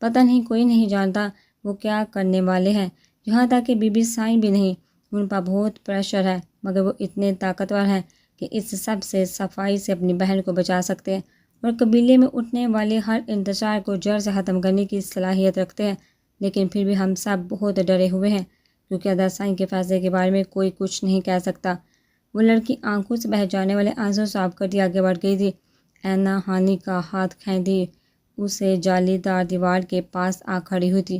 پتہ نہیں، کوئی نہیں جانتا وہ کیا کرنے والے ہیں، یہاں تک کہ بی بی سائیں بھی نہیں۔ ان پر بہت پریشر ہے، مگر وہ اتنے طاقتور ہیں کہ اس سب سے صفائی سے اپنی بہن کو بچا سکتے ہیں، اور قبیلے میں اٹھنے والے ہر انتشار کو جڑ سے ختم کرنے کی صلاحیت رکھتے ہیں۔ لیکن پھر بھی ہم سب بہت ڈرے ہوئے ہیں، کیونکہ ادا سائیں کے فیصلے کے بارے میں کوئی کچھ نہیں کہہ سکتا۔ وہ لڑکی آنکھوں سے بہہ جانے والے آنسو صاف کرتی آگے بڑھ گئی تھی۔ اینا ہانی کا ہاتھ کھینچتی اسے جالی دار دیوار کے پاس آ کھڑی ہوئی تھی،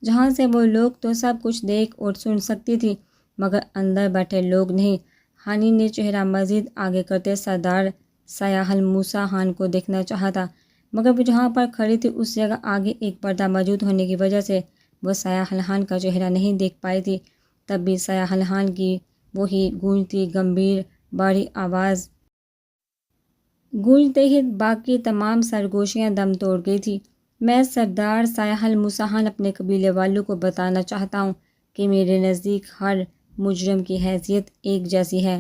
جہاں سے وہ لوگ تو سب کچھ دیکھ اور سن سکتی تھی مگر اندر بیٹھے لوگ نہیں۔ ہانی نے چہرہ مزید آگے کرتے سردار سیاح الموسیٰ خان کو دیکھنا چاہا تھا مگر وہ جہاں پر کھڑی تھی اس جگہ آگے ایک پردہ موجود ہونے کی وجہ سے وہ سیاح خان کا چہرہ نہیں دیکھ پائی تھی۔ تب بھی سیاح خان کی وہی گونجتی گمبھیر باری آواز گونجتے ہی باقی تمام سرگوشیاں دم توڑ گئی تھی۔ میں سردار سیاح الموسیٰ خان اپنے قبیلے والوں کو بتانا چاہتا ہوں کہ میرے نزدیک ہر مجرم کی حیثیت ایک جیسی ہے،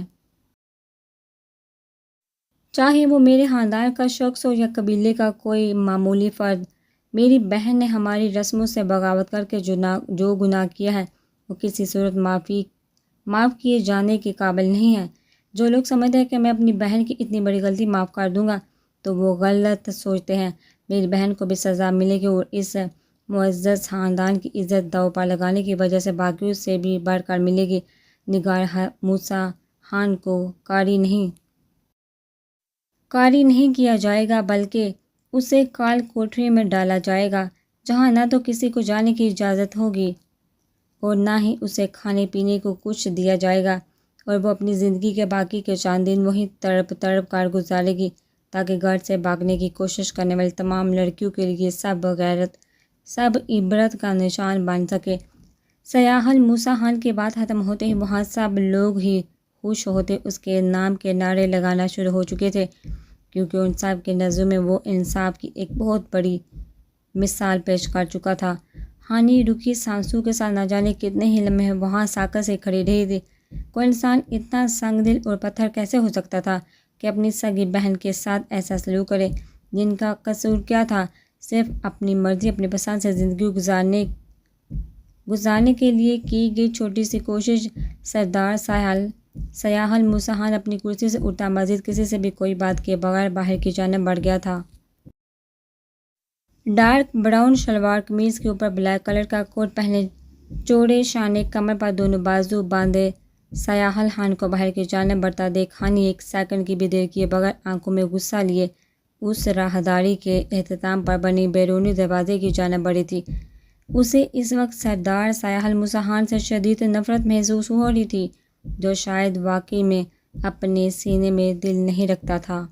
چاہے وہ میرے خاندان کا شخص ہو یا قبیلے کا کوئی معمولی فرد۔ میری بہن نے ہماری رسموں سے بغاوت کر کے جو گناہ کیا ہے وہ کسی صورت معاف کیے جانے کے قابل نہیں ہے۔ جو لوگ سمجھتے ہیں کہ میں اپنی بہن کی اتنی بڑی غلطی معاف کر دوں گا تو وہ غلط سوچتے ہیں۔ میری بہن کو بھی سزا ملے گی اور اس معزز خاندان کی عزت داؤ پر لگانے کی وجہ سے باقیوں سے بھی بڑھ کر ملے گی۔ نگار موسیٰ خان کو کاری نہیں کیا جائے گا بلکہ اسے کال کوٹری میں ڈالا جائے گا جہاں نہ تو کسی کو جانے کی اجازت ہوگی اور نہ ہی اسے کھانے پینے کو کچھ دیا جائے گا، اور وہ اپنی زندگی کے باقی کے چند دن وہیں تڑپ کر گزارے گی تاکہ گھر سے بھاگنے کی کوشش کرنے والی تمام لڑکیوں کے لیے سب عبرت کا نشان بن سکے۔ سیاح الموسیٰ خان کی بات ختم ہوتے ہی وہاں سب لوگ ہی خوش ہوتے اس کے نام کے نعرے لگانا شروع ہو چکے تھے کیونکہ ان سب کے نظروں میں وہ انصاف کی ایک بہت بڑی مثال پیش کر چکا تھا۔ ہانی رکی سانسوں کے ساتھ نہ جانے کتنے ہی لمحے وہاں ساکت سے کھڑی رہی تھی۔ کوئی انسان اتنا سنگ دل اور پتھر کیسے ہو سکتا تھا کہ اپنی سگی بہن کے ساتھ ایسا سلوک کرے؟ جن کا قصور کیا تھا؟ صرف اپنی مرضی اپنی پسند سے زندگی گزارنے کے لیے کی گئی چھوٹی سی کوشش۔ سردار سیاح الموسیٰ خان اپنی کرسی سے اٹھا مزید کسی سے بھی کوئی بات کیے بغیر باہر کی جانب بڑھ گیا تھا۔ ڈارک براؤن شلوار قمیض کے اوپر بلیک کلر کا کوٹ پہنے، چوڑے شانے، کمر پر دونوں بازو باندھے سیاح خان کو باہر کی جانب بڑھتا دیکھ ہانی ایک سیکنڈ کی بھی دیر کیے بغیر آنکھوں میں غصہ لیے اس راہداری کے اختتام پر بنی بیرونی دروازے کی جانب بڑھی تھی۔ اسے اس وقت سردار سیاح الموسیٰ خان سے شدید نفرت محسوس ہو رہی تھی جو شاید واقعی میں اپنے سینے میں دل نہیں رکھتا تھا۔